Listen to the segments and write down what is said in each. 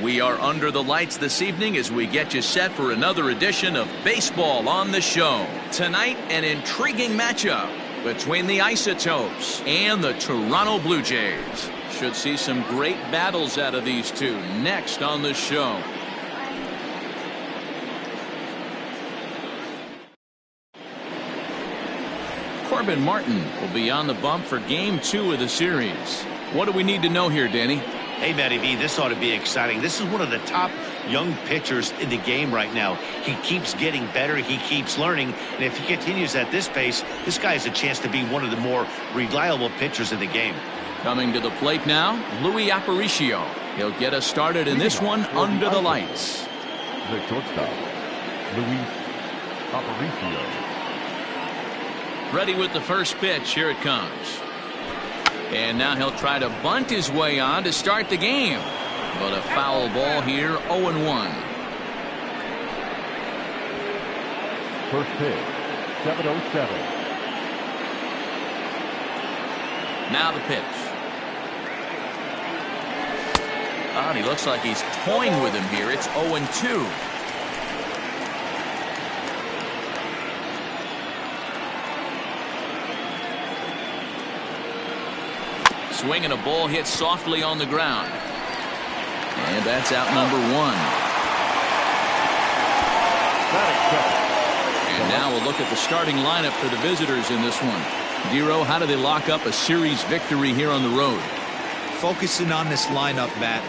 We are under the lights this evening as we get you set for another edition of Baseball on the Show. Tonight, an intriguing matchup between the Isotopes and the Toronto Blue Jays. Should see some great battles out of these two next on the show. Corbin Martin will be on the bump for Game 2 of the series. What do we need to know here, Danny? Hey, Matty V, this ought to be exciting. This is one of the top young pitchers in the game right now. He keeps getting better. He keeps learning. And if he continues at this pace, this guy has a chance to be one of the more reliable pitchers in the game. Coming to the plate now, Luis Aparicio. He'll get us started in this one under the lights. The shortstop, Luis Aparicio. Ready with the first pitch. Here it comes. And now he'll try to bunt his way on to start the game. But a foul ball here, 0-1. First pitch, 7:07. Now the pitch. And he looks like he's toying with him here. It's 0-2. Swing and a ball hit softly on the ground. And that's out number 1. And now we'll look at the starting lineup for the visitors in this one. Dero, how do they lock up a series victory here on the road? Focusing on this lineup, Matt.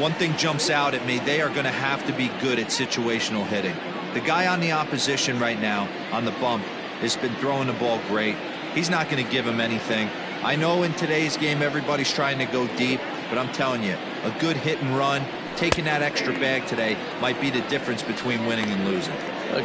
One thing jumps out at me. They are going to have to be good at situational hitting. The guy on the opposition right now on the bump has been throwing the ball great. He's not going to give him anything. I know in today's game everybody's trying to go deep, but I'm telling you, a good hit and run, taking that extra bag today might be the difference between winning and losing.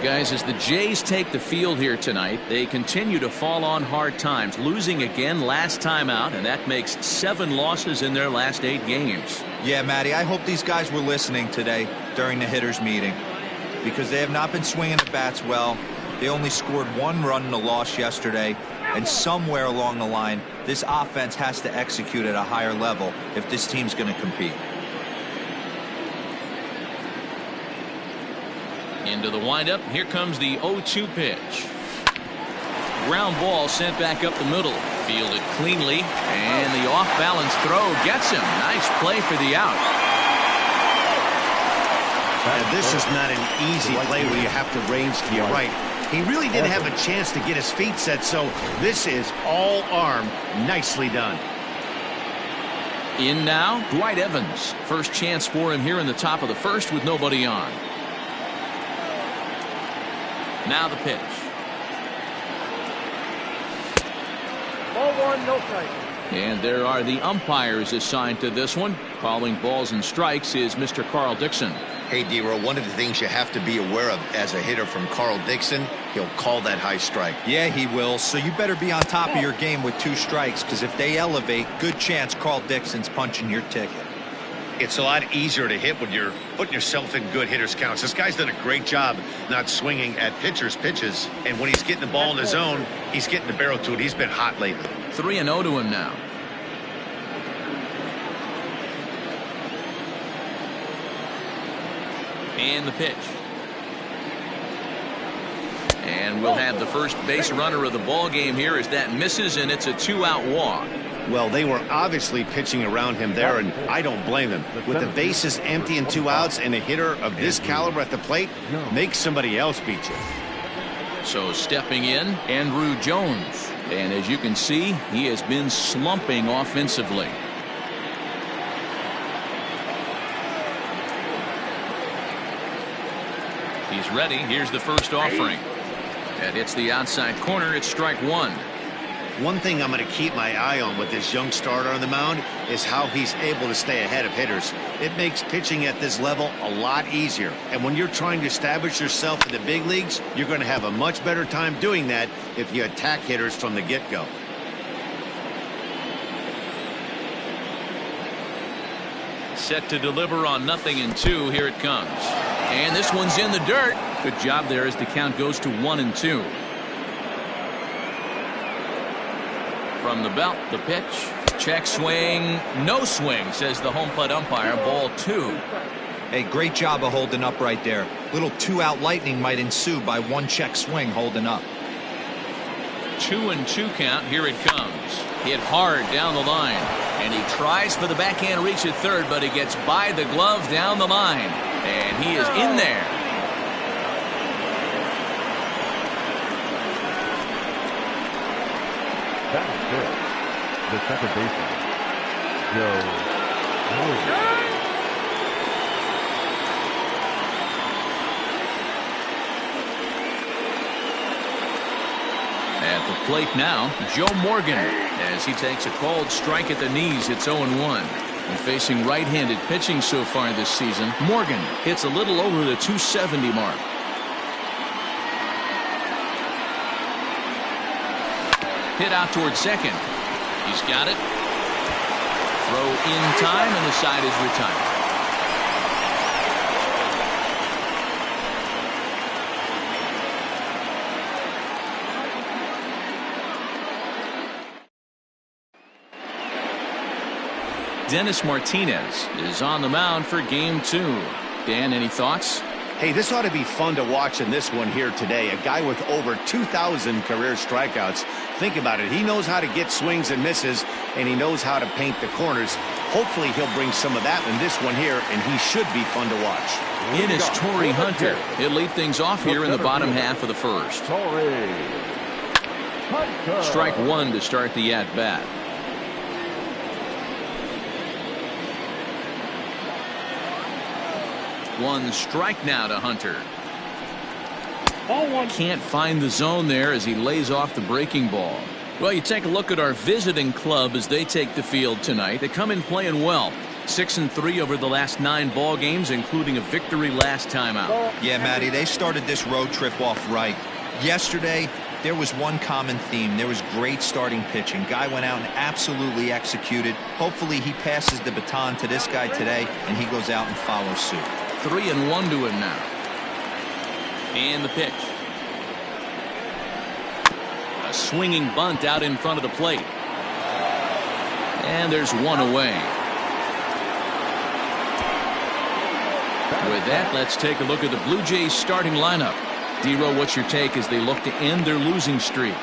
Guys, as the Jays take the field here tonight, they continue to fall on hard times, losing again last time out, and that makes 7 losses in their last 8 games. Yeah, Matty, I hope these guys were listening today during the hitters meeting, because they have not been swinging the bats well. They only scored 1 run in the loss yesterday, and somewhere along the line, this offense has to execute at a higher level if this team's going to compete. Into the windup. Here comes the 0-2 pitch. Ground ball sent back up the middle. Fielded cleanly. And the off-balance throw gets him. Nice play for the out. And this is not an easy play where you have to range to your right. He really didn't have a chance to get his feet set, so this is all arm. Nicely done. In now, Dwight Evans. First chance for him here in the top of the first with nobody on. Now the pitch. Ball 1, no strike. And there are the umpires assigned to this one. Calling balls and strikes is Mr. Carl Dixon. Hey, Dero, one of the things you have to be aware of as a hitter from Carl Dixon, he'll call that high strike. Yeah, he will. So you better be on top of your game with 2 strikes, because if they elevate, good chance Carl Dixon's punching your ticket. It's a lot easier to hit when you're putting yourself in good hitters counts. This guy's done a great job not swinging at pitchers' pitches. And when he's getting the ball in his zone, he's getting the barrel to it. He's been hot lately. 3-0 to him now. And the pitch. And we'll have the first base runner of the ball game here as that misses, and it's a 2-out walk. Well, they were obviously pitching around him there, and I don't blame them. With the bases empty and 2 outs and a hitter of this caliber at the plate, make somebody else beat you. So stepping in, Andrew Jones. And as you can see, he has been slumping offensively. He's ready. Here's the first offering. And it's the outside corner. It's strike 1. One thing I'm going to keep my eye on with this young starter on the mound is how he's able to stay ahead of hitters. It makes pitching at this level a lot easier. And when you're trying to establish yourself in the big leagues, you're going to have a much better time doing that if you attack hitters from the get-go. Set to deliver on 0-2. Here it comes. And this one's in the dirt. Good job there as the count goes to 1-2. From the belt, the pitch. Check swing, no swing, says the home plate umpire. Ball 2. Hey, great job of holding up right there. Little 2-out lightning might ensue by 1 check swing holding up. 2-2 count. Here it comes. Hit hard down the line. And he tries for the backhand reach at third, but he gets by the glove down the line. And he is in there. That was good. The second baseman, Joe Morgan. At the plate now, Joe Morgan, as he takes a called strike at the knees. It's 0-1. And facing right-handed pitching so far this season, Morgan hits a little over the 270 mark. Hit out towards second. He's got it. Throw in time, and the side is retired. Dennis Martinez is on the mound for game 2. Dan, any thoughts? Hey, this ought to be fun to watch in this one here today. A guy with over 2,000 career strikeouts. Think about it. He knows how to get swings and misses, and he knows how to paint the corners. Hopefully he'll bring some of that in this one here, and he should be fun to watch. In is Torrey Hunter. He'll lead things off here in the bottom half of the first. Strike 1 to start the at-bat. One strike now to Hunter. Ball 1. Can't find the zone there as he lays off the breaking ball. Well, you take a look at our visiting club as they take the field tonight. They come in playing well. 6-3 over the last 9 ball games, including a victory last time out. Yeah, Matty, they started this road trip off right. Yesterday, there was one common theme. There was great starting pitching. Guy went out and absolutely executed. Hopefully he passes the baton to this guy today, and he goes out and follows suit. 3-1 to him now. And the pitch. A swinging bunt out in front of the plate. And there's one away. With that, let's take a look at the Blue Jays starting lineup. D-Row, what's your take as they look to end their losing streak?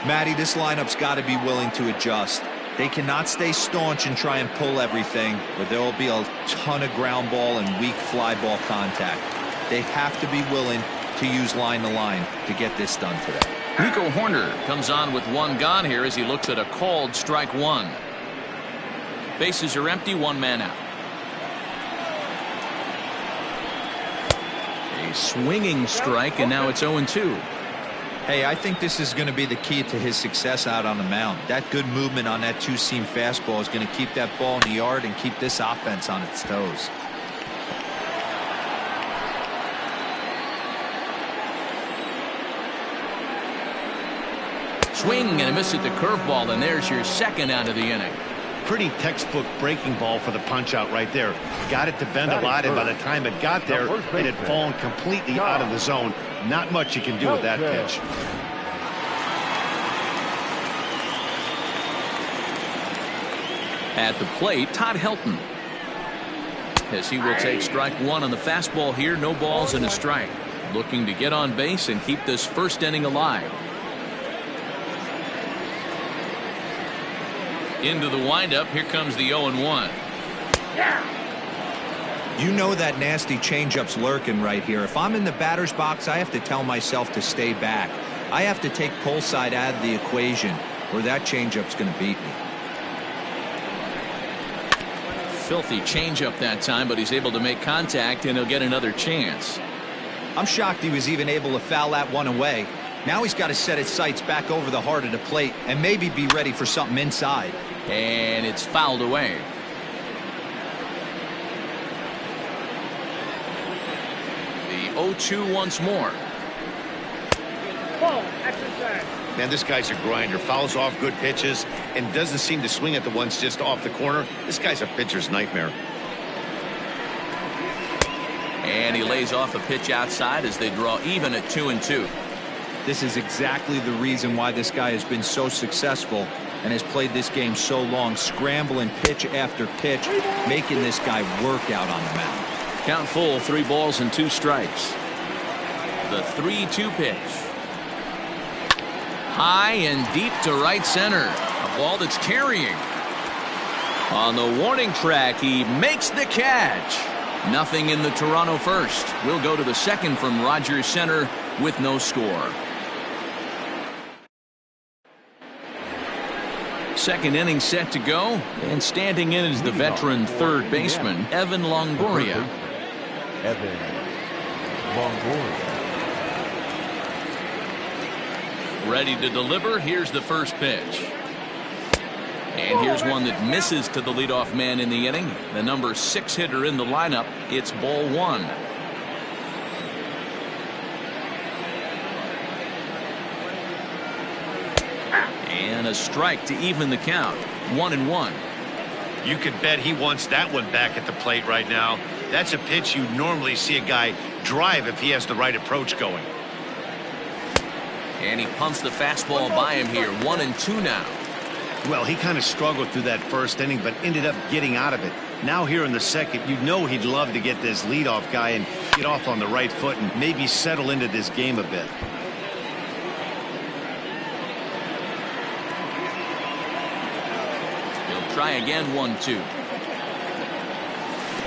Matty, this lineup's got to be willing to adjust. They cannot stay staunch and try and pull everything, but there will be a ton of ground ball and weak fly ball contact. They have to be willing to use line to line to get this done today. Nico Horner comes on with one gone here as he looks at a called strike 1. Bases are empty, 1 man out. A swinging strike, and now it's 0-2. Hey, I think this is going to be the key to his success out on the mound. That good movement on that 2-seam fastball is going to keep that ball in the yard and keep this offense on its toes. Swing and a miss at the curveball, and there's your second out of the inning. Pretty textbook breaking ball for the punch out right there. Got it to bend a lot, and by the time it got there, it had fallen completely out of the zone. Not much you can do with that pitch. At the plate, Todd Helton, as he will take strike 1 on the fastball here. No balls and a strike. Looking to get on base and keep this first inning alive. Into the windup. Here comes the 0-1. You know that nasty changeup's lurking right here. If I'm in the batter's box, I have to tell myself to stay back. I have to take pull side out of the equation, or that changeup's going to beat me. Filthy changeup that time, but he's able to make contact, and he'll get another chance. I'm shocked he was even able to foul that one away. Now he's got to set his sights back over the heart of the plate and maybe be ready for something inside. And it's fouled away. The 0-2 once more. Ball, exercise. Man, this guy's a grinder. Fouls off good pitches and doesn't seem to swing at the ones just off the corner. This guy's a pitcher's nightmare. And he lays off a pitch outside as they draw even at 2-2. This is exactly the reason why this guy has been so successful. and has played this game so long, scrambling pitch after pitch, making this guy work out on the mound. Count full, 3 balls and 2 strikes. The 3-2 pitch. High and deep to right center. A ball that's carrying. On the warning track, he makes the catch. Nothing in the Toronto first. We'll go to the second from Rogers Center with no score. Second inning set to go, and standing in is the veteran third baseman, Evan Longoria. Evan Longoria. Ready to deliver. Here's the first pitch. And here's one that misses to the leadoff man in the inning. The number 6 hitter in the lineup. It's ball 1. And a strike to even the count. 1-1. You can bet he wants that one back at the plate right now. That's a pitch you normally see a guy drive if he has the right approach going. And he pumps the fastball by him here. 1-2 now. Well, he kind of struggled through that first inning, but ended up getting out of it. Now here in the second, you know he'd love to get this leadoff guy and get off on the right foot and maybe settle into this game a bit. He'll try again. 1-2.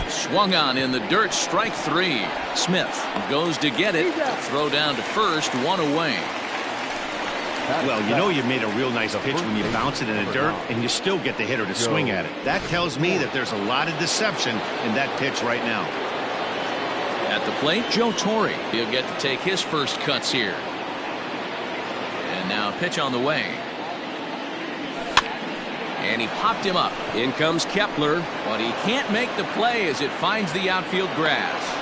Swung on in the dirt. Strike 3. Smith goes to get it. Throw down to first. 1 away. Well, you know you made a real nice pitch when you bounce it in the dirt and you still get the hitter to swing at it. That tells me that there's a lot of deception in that pitch right now. At the plate, Joe Torre. He'll get to take his first cuts here. And now a pitch on the way. And he popped him up. In comes Kepler, but he can't make the play as it finds the outfield grass.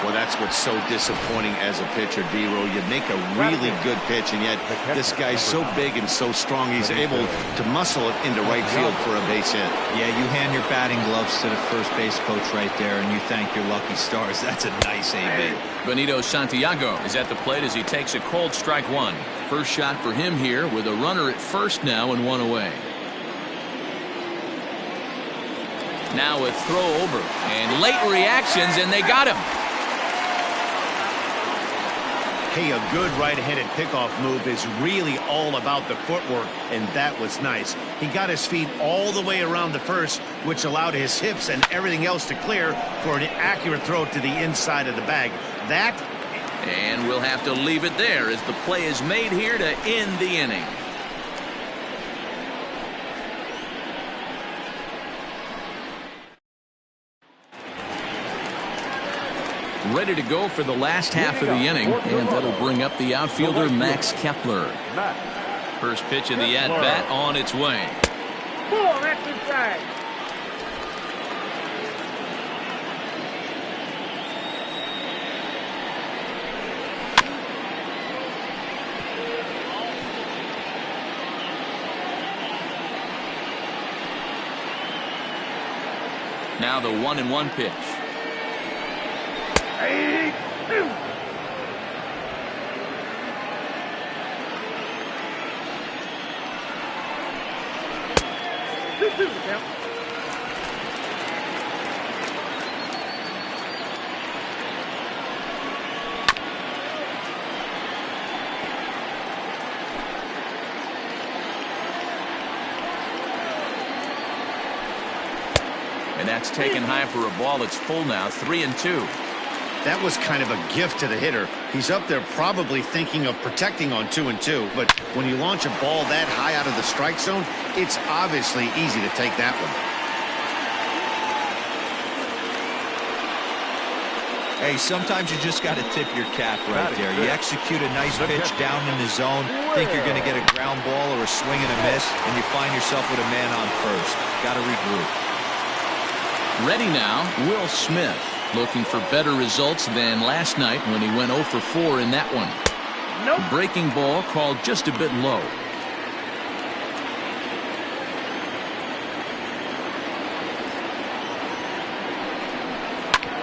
Well, that's what's so disappointing as a pitcher, D-Row. You make a really good pitch, and yet this guy's so big and so strong, he's able to muscle it into right field for a base hit. Yeah, you hand your batting gloves to the first base coach right there, and you thank your lucky stars. That's a nice AB. Benito Santiago is at the plate as he takes a cold strike 1. First shot for him here with a runner at first now and 1 away. Now a throw over and late reactions, and they got him. Hey, a good right-handed pickoff move is really all about the footwork, and that was nice. He got his feet all the way around the first, which allowed his hips and everything else to clear for an accurate throw to the inside of the bag. That, and we'll have to leave it there as the play is made here to end the inning. Ready to go for the last half of the inning, and that'll bring up the outfielder Max Kepler. First pitch of the at-bat on its way. That's inside. Now the 1-1 pitch. And that's taken high for a ball. It's full now. 3-2. that was kind of a gift to the hitter. He's up there probably thinking of protecting on 2-2, but when you launch a ball that high out of the strike zone, it's obviously easy to take that one. Hey, sometimes you just got to tip your cap right there. You execute a nice pitch down in the zone, think you're going to get a ground ball or a swing and a miss, and you find yourself with a man on first. Got to regroup. Ready now, Will Smith, looking for better results than last night when he went 0 for 4 in that one. Nope. Breaking ball called just a bit low.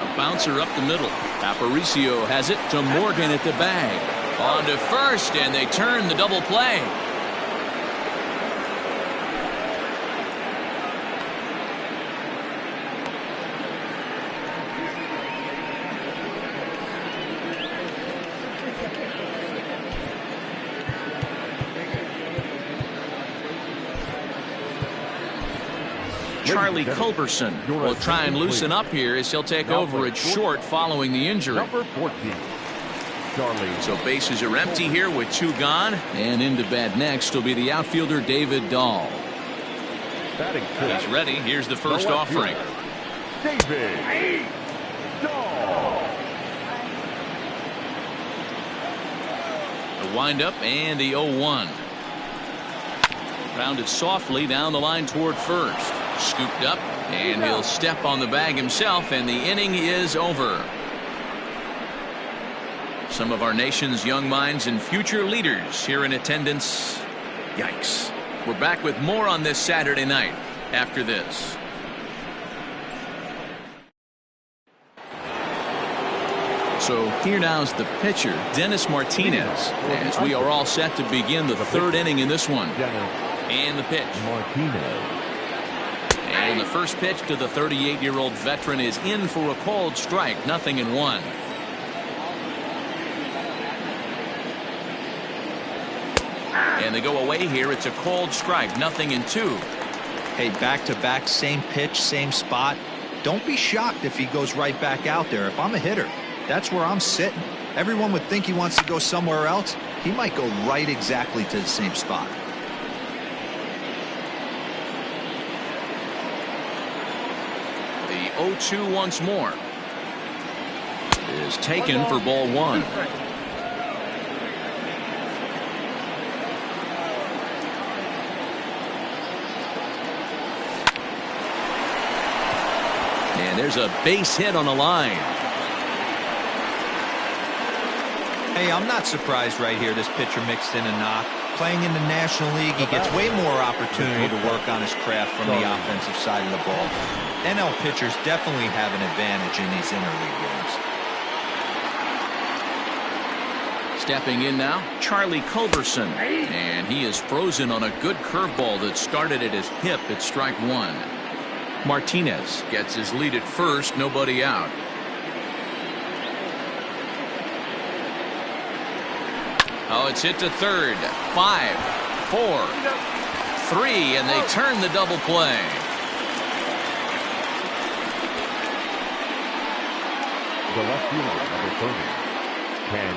A bouncer up the middle. Aparicio has it to Morgan at the bag. On to first, and they turn the double play. Charlie Culberson will try and loosen up here as he'll take over at short following the injury. Number 14, Charlie. So bases are empty here with 2 gone, and into bat next will be the outfielder David Dahl. He's ready. Here's the first offering. David Dahl. The windup and the 0-1. Rounded softly down the line toward first. Scooped up, and he'll step on the bag himself, and the inning is over. Some of our nation's young minds and future leaders here in attendance. Yikes. We're back with more on this Saturday night after this. So here now's the pitcher, Dennis Martinez, as we are all set to begin the 3rd inning in this one. And the pitch. Martinez. And the first pitch to the 38-year-old veteran is in for a called strike, 0-1. And they go away here. It's a called strike, 0-2. Hey, back-to-back, same pitch, same spot. Don't be shocked if he goes right back out there. If I'm a hitter, that's where I'm sitting. Everyone would think he wants to go somewhere else. He might go right exactly to the same spot. The 0-2 once more is taken for ball 1. And there's a base hit on the line. Hey, I'm not surprised right here this pitcher mixed in a knock. Playing in the National League, he gets way more opportunity to work on his craft from the offensive side of the ball. NL pitchers definitely have an advantage in these interleague games. Stepping in now, Charlie Culberson. And he is frozen on a good curveball that started at his hip at strike 1. Martinez gets his lead at first, nobody out. Oh, it's hit to third. 5, 4, 3, and they turn the double play. The left fielder, number 30, Ken.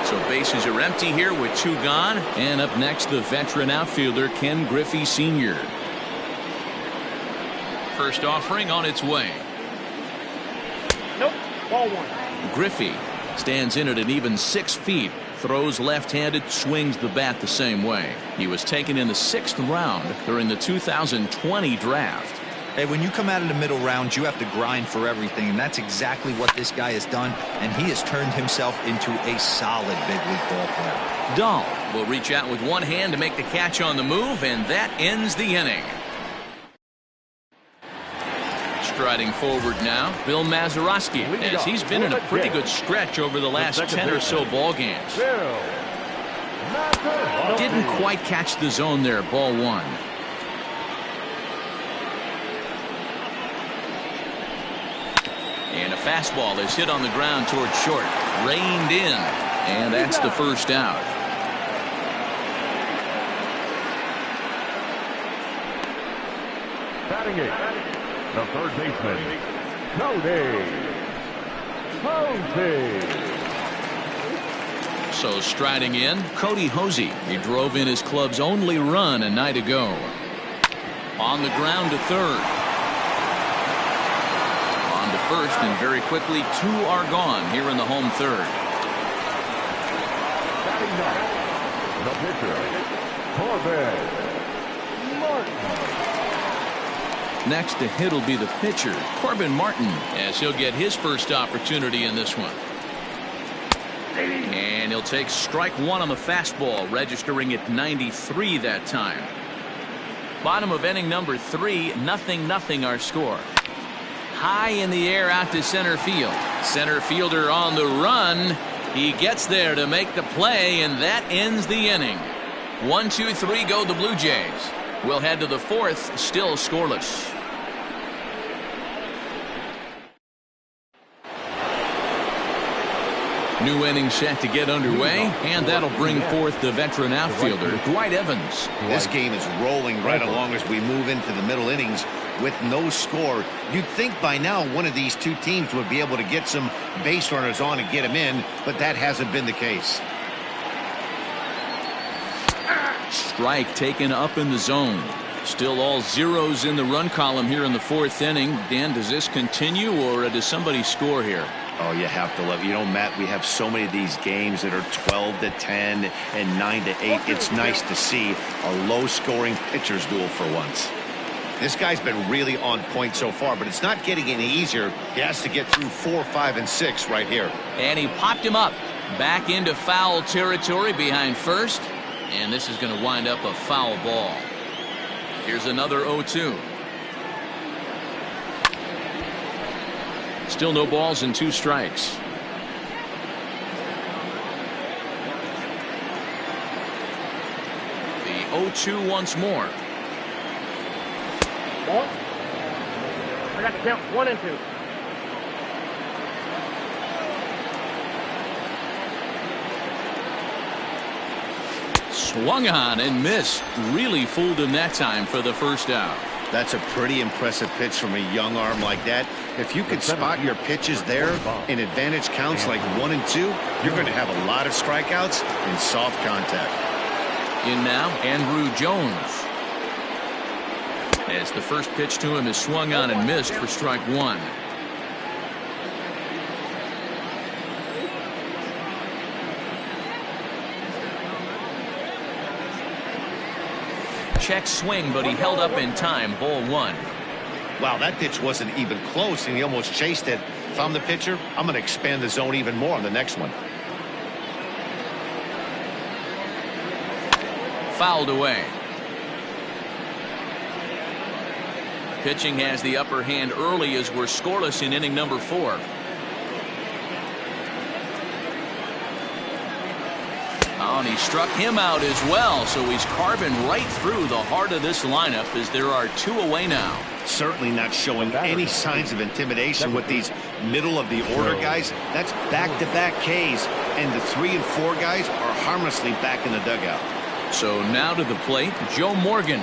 So bases are empty here with 2 gone. And up next, the veteran outfielder, Ken Griffey Sr. First offering on its way. Nope. Ball 1. Griffey stands in at an even 6 feet. Throws left-handed, swings the bat the same way. He was taken in the 6th round during the 2020 draft. Hey, when you come out of the middle rounds, you have to grind for everything, and that's exactly what this guy has done, and he has turned himself into a solid big league ball player. Dahl will reach out with one hand to make the catch on the move, and that ends the inning. Striding forward now, Bill Mazeroski, as he's been in a pretty good stretch over the last 10 or so ball games. Didn't quite catch the zone there, ball 1. And a fastball is hit on the ground towards short. Reined in. And that's the first out. Batting it, the third baseman, Cody. So striding in, Cody Hosey. He drove in his club's only run a night ago. On the ground to third. First, and very quickly 2 are gone here in the home third. Batting ninth, the pitcher, Corbin. Next to hit will be the pitcher, Corbin Martin, as he'll get his first opportunity in this one. And he'll take strike 1 on the fastball, registering at 93 that time. Bottom of inning number 3, 0-0 our score. high in the air out to center field. Center fielder on the run. He gets there to make the play, and that ends the inning. 1, 2, 3 go the Blue Jays. We'll head to the fourth, still scoreless. New inning set to get underway, and that'll bring forth the veteran outfielder, Dwight Evans. This game is rolling right along as we move into the middle innings with no score. You'd think by now one of these two teams would be able to get some base runners on and get them in, but that hasn't been the case. Strike taken up in the zone. Still all zeros in the run column here in the fourth inning. Dan, does this continue, or does somebody score here? Oh, you have to love. You know, Matt, we have so many of these games that are 12-10 and 9-8. It's nice to see a low-scoring pitcher's duel for once. This guy's been really on point so far, but it's not getting any easier. He has to get through 4, 5, and 6 right here. And he popped him up. Back into foul territory behind first. And this is going to wind up a foul ball. Here's another 0-2. Still no balls and 2 strikes. The 0-2 once more. Ball. I got to count 1 and 2. Swung on and missed. Really fooled him that time for the first out. That's a pretty impressive pitch from a young arm like that. If you could spot your pitches there in advantage counts like 1 and 2, you're going to have a lot of strikeouts and soft contact. In now, Andrew Jones. As the first pitch to him is swung on and missed for strike 1. Check swing, but he held up in time. Ball 1. Wow, that pitch wasn't even close, and he almost chased it. If I'm the pitcher, I'm going to expand the zone even more on the next one. Fouled away. Pitching has the upper hand early as we're scoreless in inning number 4. Oh, and he struck him out as well, so he's carving right through the heart of this lineup as there are 2 away now. Certainly not showing any signs of intimidation with these middle of the order guys. That's back-to-back Ks, and the 3 and 4 guys are harmlessly back in the dugout. So now to the plate, Joe Morgan.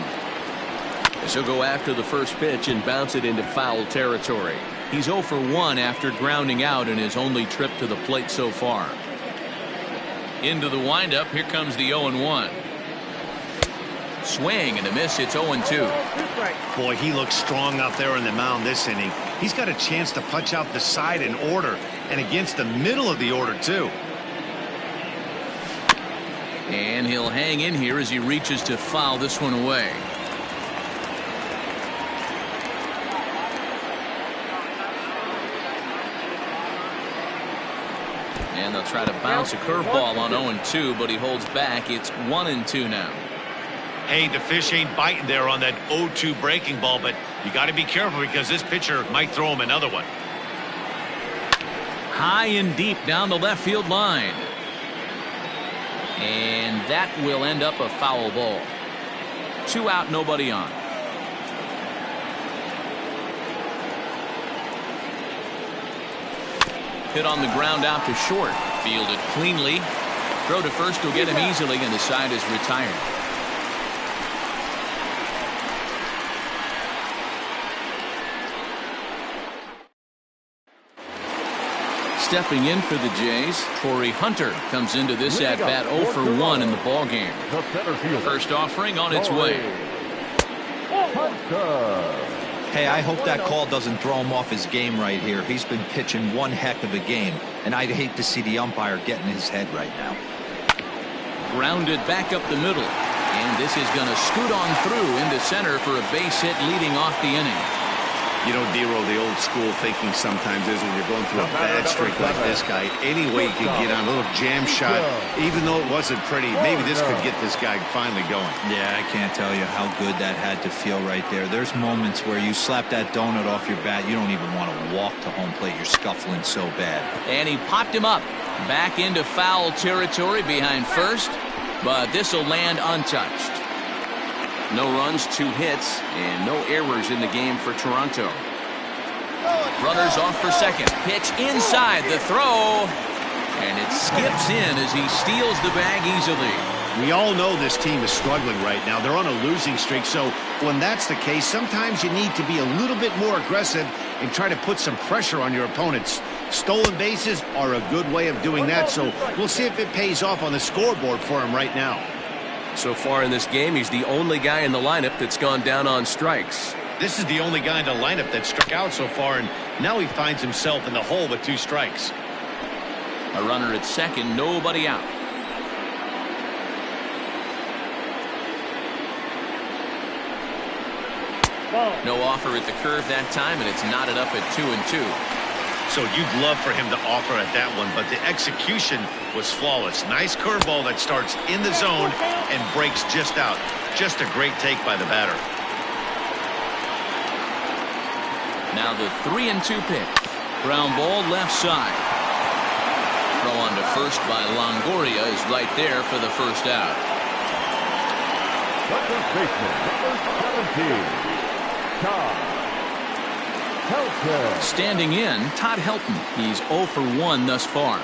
As he'll go after the first pitch and bounce it into foul territory. He's 0 for 1 after grounding out in his only trip to the plate so far. Into the windup, here comes the 0-1. Swing and a miss, it's 0-2. Boy, he looks strong out there on the mound this inning. He's got a chance to punch out the side in order, and against the middle of the order, too. And he'll hang in here as he reaches to foul this one away. And they'll try to bounce a curveball on 0-2, but he holds back. It's 1-2 now. Hey, the fish ain't biting there on that 0-2 breaking ball, but you got to be careful because this pitcher might throw him another one. High and deep down the left field line. And that will end up a foul ball. 2 out, nobody on. Hit on the ground out to short. Fielded cleanly. Throw to first will get him easily, and the side is retired. Stepping in for the Jays, Torrey Hunter comes into this at-bat 0 for 1 in the ballgame. First offering on its way. Hey, I hope that call doesn't throw him off his game right here. He's been pitching one heck of a game, and I'd hate to see the umpire get in his head right now. Grounded back up the middle, and this is going to scoot on through into center for a base hit leading off the inning. You know, Dero, the old school thinking sometimes is when you're going through a bad streak like this guy, any way you can get on a little jam shot, even though it wasn't pretty, maybe this could get this guy finally going. Yeah, I can't tell you how good that had to feel right there. There's moments where you slap that donut off your bat, you don't even want to walk to home plate. You're scuffling so bad. And he popped him up. Back into foul territory behind first, but this will land untouched. No runs, 2 hits, and no errors in the game for Toronto. Runners off for second. Pitch inside the throw, and it skips in as he steals the bag easily. We all know this team is struggling right now. They're on a losing streak, so when that's the case, sometimes you need to be a little bit more aggressive and try to put some pressure on your opponents. Stolen bases are a good way of doing that, so we'll see if it pays off on the scoreboard for him right now. So far in this game, he's the only guy in the lineup that's gone down on strikes. This is the only guy in the lineup that struck out so far, and now he finds himself in the hole with 2 strikes. A runner at second, nobody out. No offer at the curve that time, and it's knotted up at 2-2. So you'd love for him to offer at that one, but the execution was flawless. Nice curveball that starts in the zone and breaks just out. Just a great take by the batter. Now the 3-2 pitch. Ground ball left side. Throw on to first by Longoria is right there for the first out. Second baseman, number 17, Todd Helton. Standing in, Todd Helton. He's 0 for 1 thus far.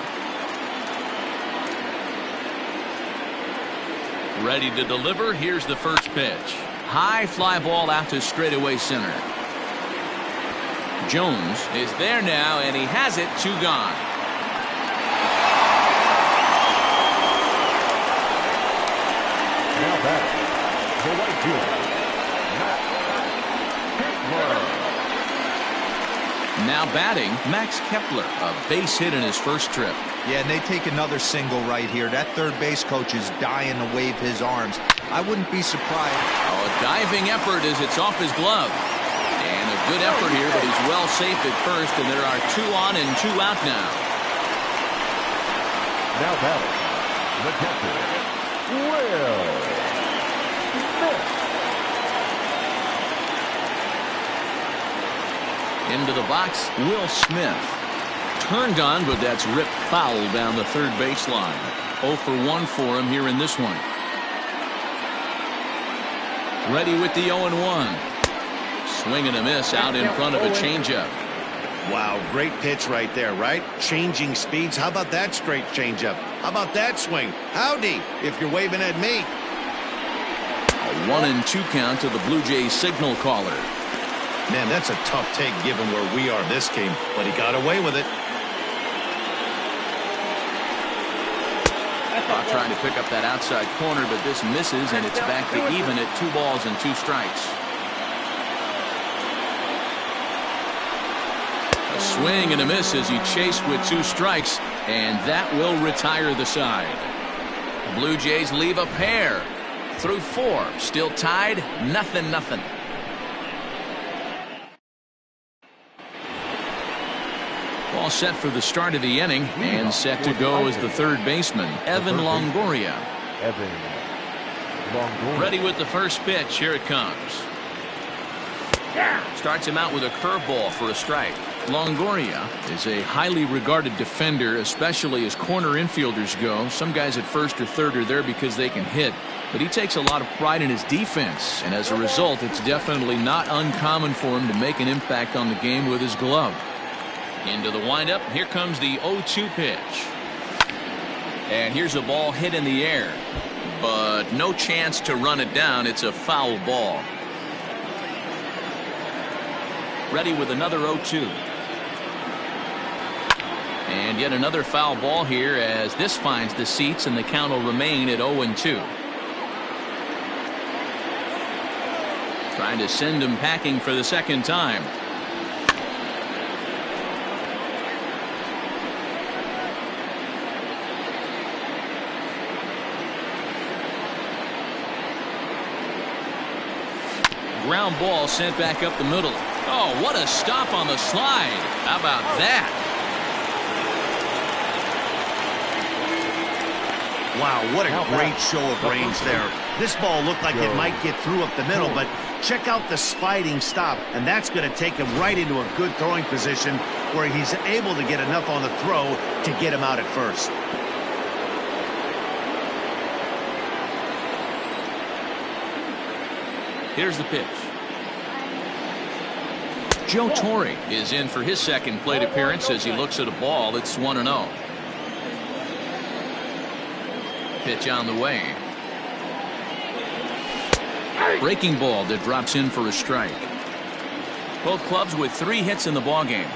Ready to deliver. Here's the first pitch. High fly ball out to straightaway center. Jones is there now, and he has it. 2 gone. Now back, the right fielder, Now batting, Max Kepler, a base hit in his first trip. Yeah, and they take another single right here. That third base coach is dying to wave his arms. I wouldn't be surprised. Oh, a diving effort as it's off his glove. And a good effort here, but he's well safe at first, and there are 2 on and 2 out now. now batting, the catcher, Will Smith. Into the box, Will Smith. Turned on, but that's ripped foul down the third baseline. 0 for 1 for him here in this one. Ready with the 0-1. Swing and a miss out in front of a changeup. Wow, great pitch right there, right? Changing speeds. How about that straight changeup? How about that swing? Howdy, if you're waving at me. A 1-2 count to the Blue Jays signal caller. Man, that's a tough take given where we are this game, but he got away with it. Trying to pick up that outside corner, but this misses, and it's back to even at 2 balls and 2 strikes. A swing and a miss as he chased with 2 strikes, and that will retire the side. Blue Jays leave a pair through 4, still tied 0-0. All set for the start of the inning, and set to go as the third baseman, Evan Longoria. Ready with the first pitch. Here it comes. Starts him out with a curveball for a strike. Longoria is a highly regarded defender, especially as corner infielders go. Some guys at first or third are there because they can hit, but he takes a lot of pride in his defense, and as a result, it's definitely not uncommon for him to make an impact on the game with his glove. Into the windup. Here comes the 0-2 pitch. And here's a ball hit in the air, but no chance to run it down. It's a foul ball. Ready with another 0-2. And yet another foul ball here as this finds the seats, and the count will remain at 0-2. Trying to send him packing for the second time. ground ball sent back up the middle. Oh, what a stop on the slide. How about that? Wow, what a great show of range there. This ball looked like it might get through up the middle, but check out the sliding stop, and that's going to take him right into a good throwing position where he's able to get enough on the throw to get him out at first. Here's the pitch. Joe Torre is in for his second plate appearance as he looks at a ball that's 1-0. Pitch on the way. Breaking ball that drops in for a strike. Both clubs with 3 hits in the ballgame.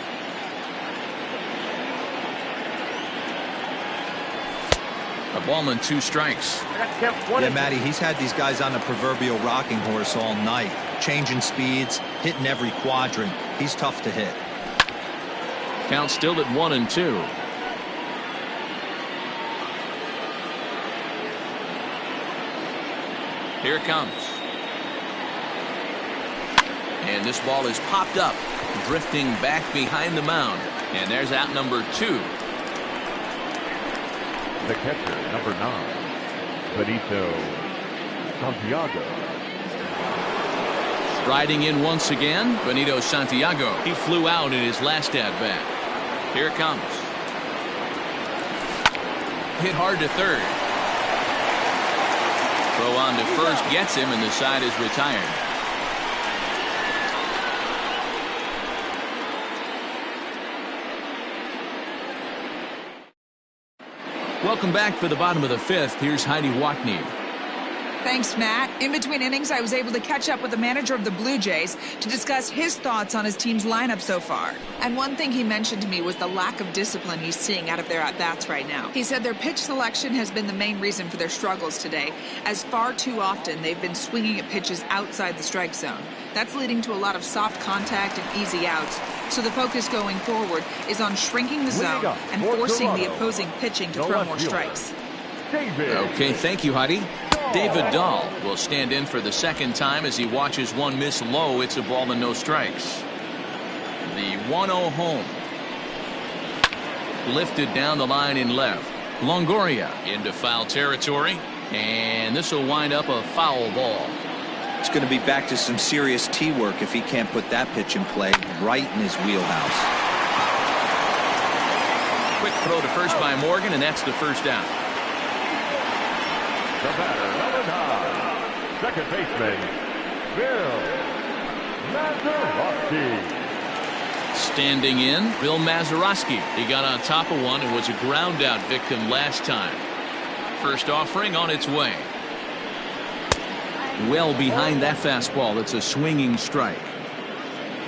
A ball and 2 strikes. Yeah, Matty, he's had these guys on the proverbial rocking horse all night. Changing speeds, hitting every quadrant. He's tough to hit. Count still at 1-2. Here it comes. And this ball is popped up, drifting back behind the mound. And there's out number 2. The catcher, number 9, Benito Santiago. Striding in once again, Benito Santiago. He flew out in his last at-bat. Here it comes. Hit hard to third. Throw on to first gets him, and the side is retired. Welcome back for the bottom of the 5th. Here's Heidi Watney. Thanks, Matt. In between innings, I was able to catch up with the manager of the Blue Jays to discuss his thoughts on his team's lineup so far. And one thing he mentioned to me was the lack of discipline he's seeing out of their at-bats right now. He said their pitch selection has been the main reason for their struggles today, as far too often they've been swinging at pitches outside the strike zone. That's leading to a lot of soft contact and easy outs. So the focus going forward is on shrinking the zone and forcing the opposing pitching to throw more strikes. Okay, thank you, Heidi. David Dahl will stand in for the second time as he watches one miss low. It's a ball and no strikes. The 1-0 home. Lifted down the line in left. Longoria into foul territory. And this will wind up a foul ball. It's going to be back to some serious tee work if he can't put that pitch in play right in his wheelhouse. Quick throw to first by Morgan, and that's the first down. The batter, number 9, second baseman, Bill Mazeroski. Standing in, Bill Mazeroski. He got on top of one and was a ground out victim last time. First offering on its way. Well behind that fastball. It's a swinging strike.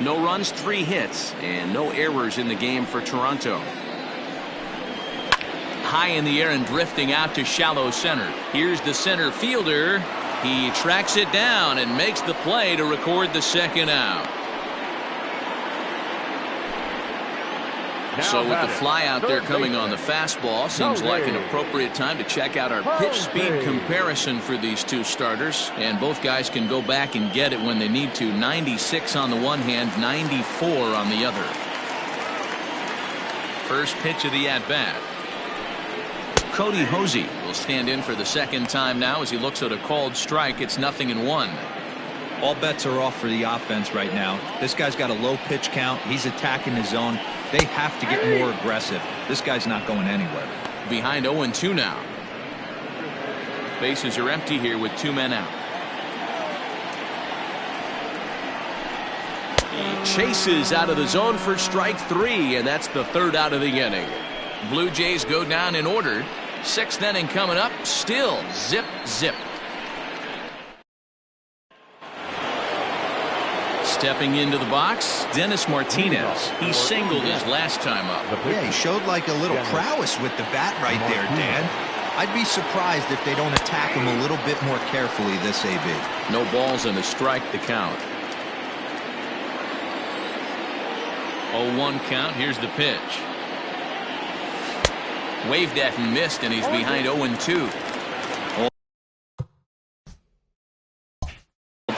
No runs, 3 hits, and no errors in the game for Toronto. High in the air and drifting out to shallow center. Here's the center fielder. He tracks it down and makes the play to record the second out. So with the fly out there coming on the fastball, seems like an appropriate time to check out our pitch speed comparison for these two starters. And both guys can go back and get it when they need to. 96 on the one hand, 94 on the other. First pitch of the at-bat. Cody Hosey will stand in for the second time now as he looks at a called strike. It's 0-1. All bets are off for the offense right now. This guy's got a low pitch count. He's attacking his zone. They have to get more aggressive. This guy's not going anywhere. Behind 0-2 now. Bases are empty here with 2 men out. He chases out of the zone for strike 3, and that's the 3rd out of the inning. Blue Jays go down in order. 6th inning coming up. Still zip, zip. Stepping into the box, Dennis Martinez. He singled his last time up. Yeah, he showed like a little prowess with the bat right there, Dan. I'd be surprised if they don't attack him a little bit more carefully this AB. No balls and a strike to count. 0-1 count. Here's the pitch. Waved at and missed, and he's behind 0-2.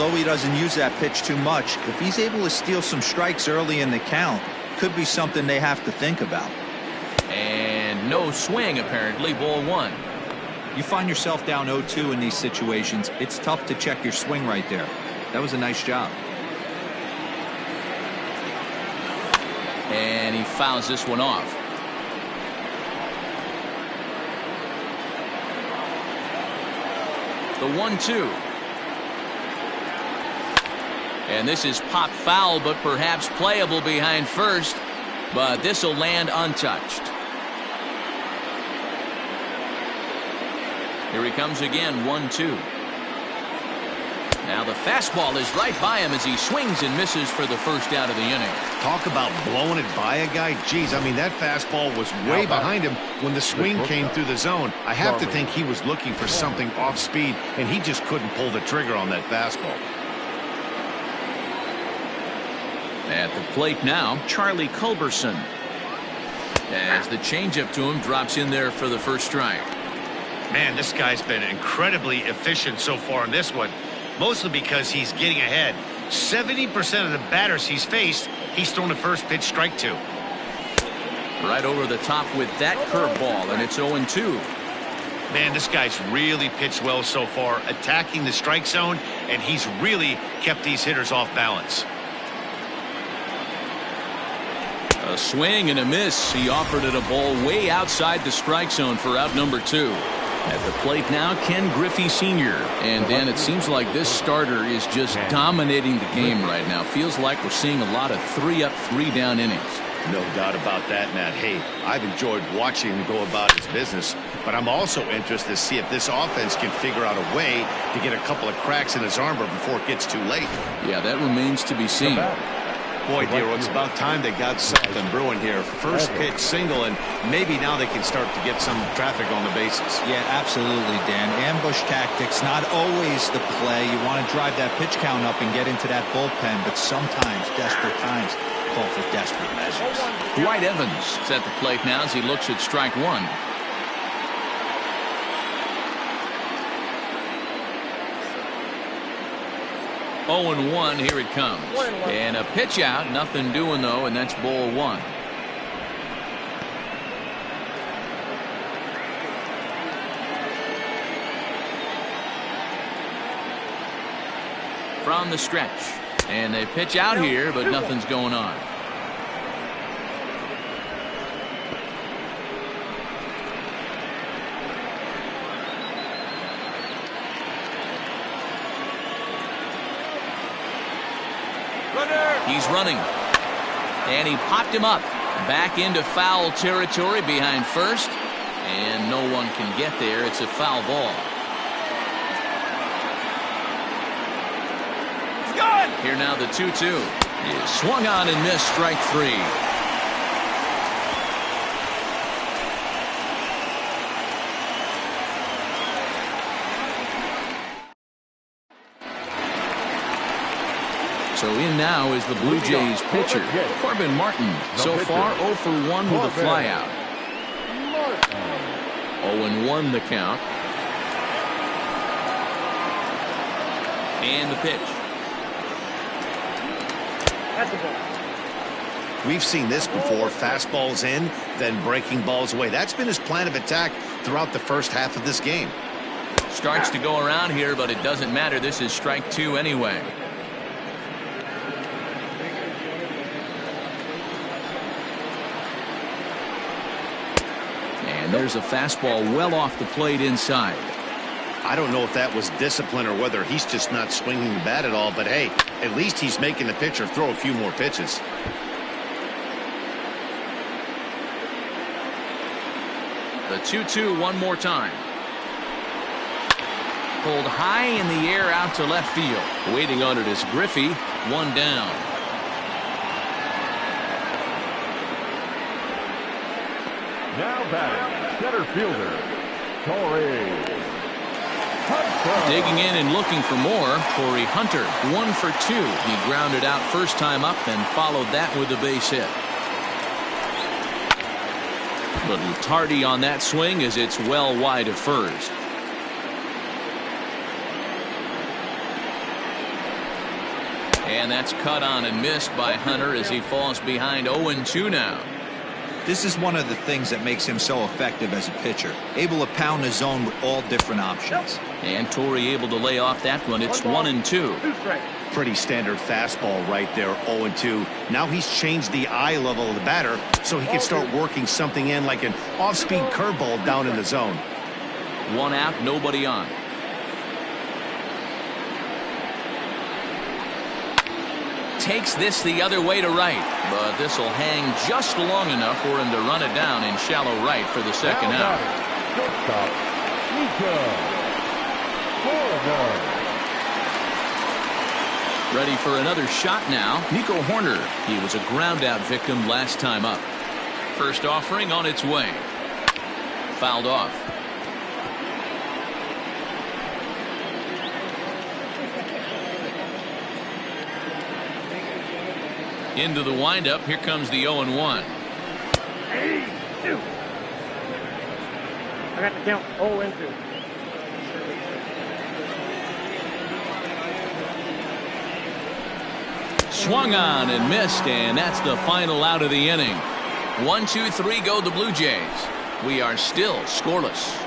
although he doesn't use that pitch too much, if he's able to steal some strikes early in the count, could be something they have to think about. And no swing, apparently. Ball 1. You find yourself down 0-2 in these situations, it's tough to check your swing right there. That was a nice job. And he fouls this one off. The 1-2. And this is pop foul, but perhaps playable behind first. But this will land untouched. Here he comes again, 1-2. Now the fastball is right by him as he swings and misses for the first out of the inning. Talk about blowing it by a guy. Geez, I mean, that fastball was way behind him when the swing came through the zone. I have to think he was looking for something off speed, and he just couldn't pull the trigger on that fastball. At the plate now, Charlie Culberson. As the changeup to him drops in there for the first strike. Man, this guy's been incredibly efficient so far in this one, mostly because he's getting ahead. 70% of the batters he's faced, he's thrown the first pitch strike to. Right over the top with that curveball, and it's 0-2. Man, this guy's really pitched well so far, attacking the strike zone, and he's really kept these hitters off balance. A swing and a miss. He offered it a ball way outside the strike zone for out number 2. At the plate now, Ken Griffey Sr. And Dan, it seems like this starter is just dominating the game right now. Feels like we're seeing a lot of 3-up, 3-down innings. No doubt about that, Matt. Hey, I've enjoyed watching him go about his business, but I'm also interested to see if this offense can figure out a way to get a couple of cracks in his armor before it gets too late. Yeah, that remains to be seen. Boy, Dero, it's about time they got something brewing here. First pitch single, and maybe now they can start to get some traffic on the bases. Yeah, absolutely, Dan. Ambush tactics, not always the play. You want to drive that pitch count up and get into that bullpen, but sometimes desperate times call for desperate measures. Dwight Evans is at the plate now as he looks at strike 1. Oh, 0-1, here it comes. And a pitch out, nothing doing though, and that's ball 1. From the stretch. And they pitch out here, but nothing's going on. He's running. And he popped him up. Back into foul territory behind first. And no one can get there. It's a foul ball. Here now the 2-2. He swung on and missed strike 3. So in now is the Blue Jays pitcher, Corbin Martin. So far 0 for 1 with a flyout. 0-1 the count. And the pitch. We've seen this before. Fastballs in, then breaking balls away. That's been his plan of attack throughout the first half of this game. Starts to go around here, but it doesn't matter. This is strike 2 anyway. And there's a fastball well off the plate inside. I don't know if that was discipline or whether he's just not swinging the bat at all, but hey, at least he's making the pitcher throw a few more pitches. The 2-2 one more time. Pulled high in the air out to left field. Waiting on it is Griffey. 1 down. Now batting, center fielder, Torrey. Digging in and looking for more, Corey Hunter. 1 for 2. He grounded out first time up, then followed that with a base hit. Little tardy on that swing as it's well wide of first. And that's cut on and missed by Hunter as he falls behind 0-2 now. This is one of the things that makes him so effective as a pitcher. Able to pound the zone with all different options. And Torrey able to lay off that one. It's 1-2. Pretty standard fastball right there, 0-2. Now he's changed the eye level of the batter so he can start working something in like an off-speed curveball down in the zone. 1 out, nobody on. Takes this the other way to right, but this will hang just long enough for him to run it down in shallow right for the second out. Shortstop, Nico Corbin. Ready for another shot now. Nico Horner. He was a ground out victim last time up. First offering on its way. Fouled off. Into the windup. Here comes the 0-1. I got the count 0-2. Swung on and missed, and that's the final out of the inning. 1, 2, 3 go the Blue Jays. We are still scoreless.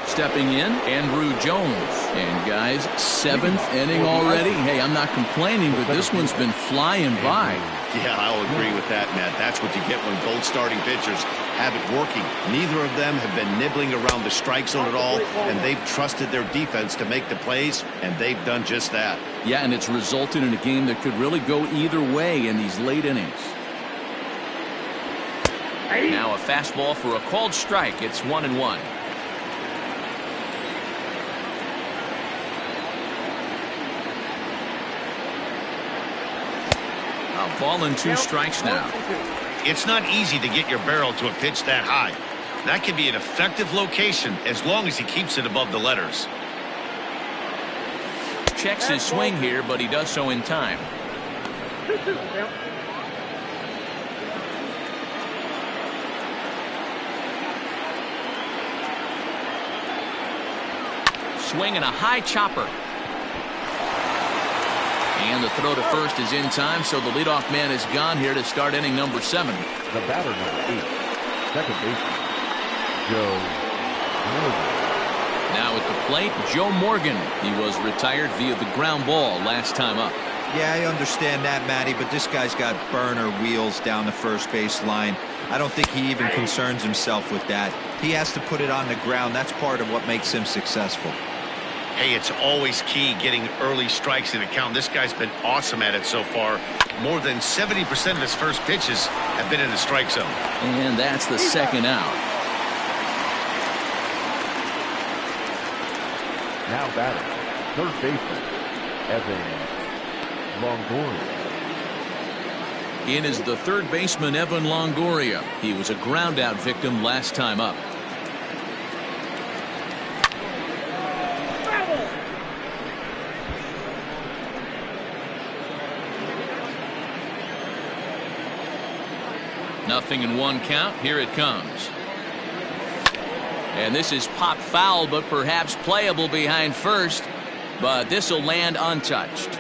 Stepping in, Andrew Jones. And guys, 7th inning already. Hey, I'm not complaining, but this one's been flying by. Yeah, I'll agree with that, Matt. That's what you get when both starting pitchers have it working. Neither of them have been nibbling around the strike zone at all, and they've trusted their defense to make the plays, and they've done just that. Yeah, and it's resulted in a game that could really go either way in these late innings. Now a fastball for a called strike. It's 1-1. A ball and 2 strikes now. It's not easy to get your barrel to a pitch that high. That can be an effective location as long as he keeps it above the letters. Checks his swing here, but he does so in time. Swing and a high chopper. And the throw to first is in time, so the leadoff man is gone here to start inning number 7. The batter, number 8, second baseman, Joe Morgan. Now at the plate, Joe Morgan. He was retired via the ground ball last time up. Yeah, I understand that, Matty, but this guy's got burner wheels down the first base line. I don't think he even concerns himself with that. He has to put it on the ground. That's part of what makes him successful. Hey, it's always key getting early strikes in a count. This guy's been awesome at it so far. More than 70% of his first pitches have been in the strike zone. And that's the second out. Now batting, third baseman, Evan Longoria. In is the third baseman, Evan Longoria. He was a ground out victim last time up. Nothing in 1 count. Here it comes. And this is popped foul, but perhaps playable behind first. But this will land untouched.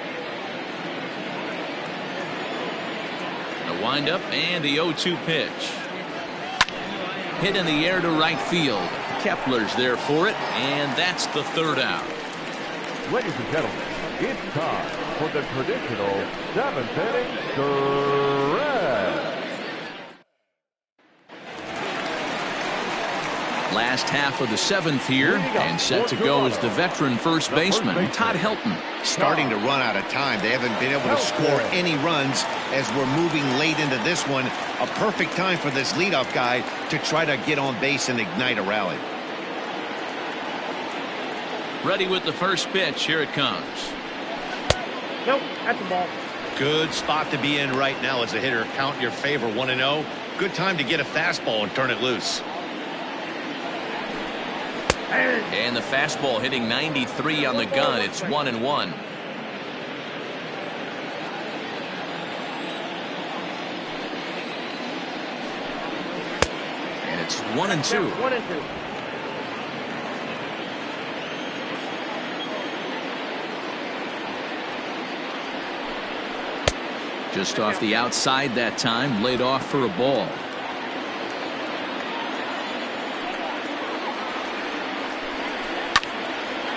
The windup and the 0-2 pitch. Hit in the air to right field. Kepler's there for it, and that's the third out. Ladies and gentlemen, it's time for the traditional 7th inning stretch. Last half of the 7th here, and set to go is the veteran first baseman, Todd Helton. Starting to run out of time. They haven't been able to score any runs as we're moving late into this one. A perfect time for this leadoff guy to try to get on base and ignite a rally. Ready with the first pitch. Here it comes. Nope, that's the ball. Good spot to be in right now as a hitter. Count in your favor, 1-0. Good time to get a fastball and turn it loose. And the fastball hitting 93 on the gun. It's 1-1. And it's 1-2. Just off the outside that time, laid off for a ball.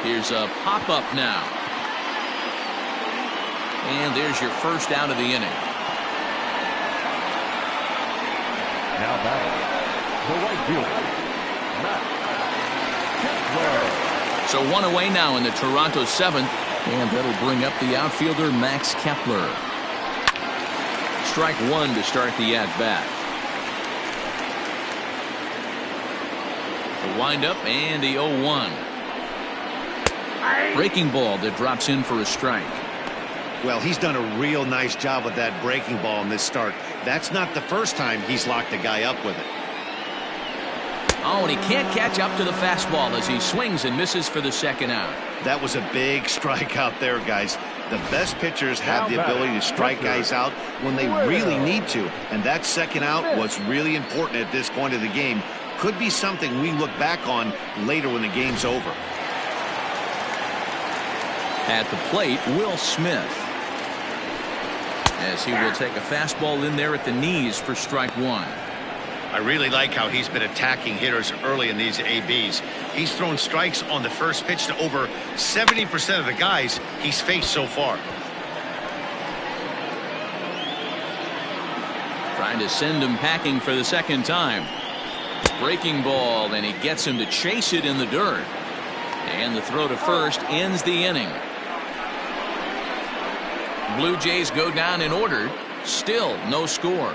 Here's a pop-up now. And there's your first out of the inning. Now batting, the right fielder, Max Kepler. So one away now in the Toronto 7th, and that'll bring up the outfielder Max Kepler. Strike one to start the at-bat. The windup and the 0-1. Breaking ball that drops in for a strike. Well, he's done a real nice job with that breaking ball in this start. That's not the first time he's locked a guy up with it. Oh, and he can't catch up to the fastball as he swings and misses for the second out. That was a big strike out there, guys. The best pitchers have the ability to strike guys out when they really need to. And that second out was really important at this point of the game. Could be something we look back on later when the game's over. At the plate, Will Smith. As he will take a fastball in there at the knees for strike one. I really like how he's been attacking hitters early in these ABs. He's thrown strikes on the first pitch to over 70% of the guys he's faced so far. Trying to send him packing for the second time. Breaking ball, and he gets him to chase it in the dirt. And the throw to first ends the inning. Blue Jays go down in order. Still no score.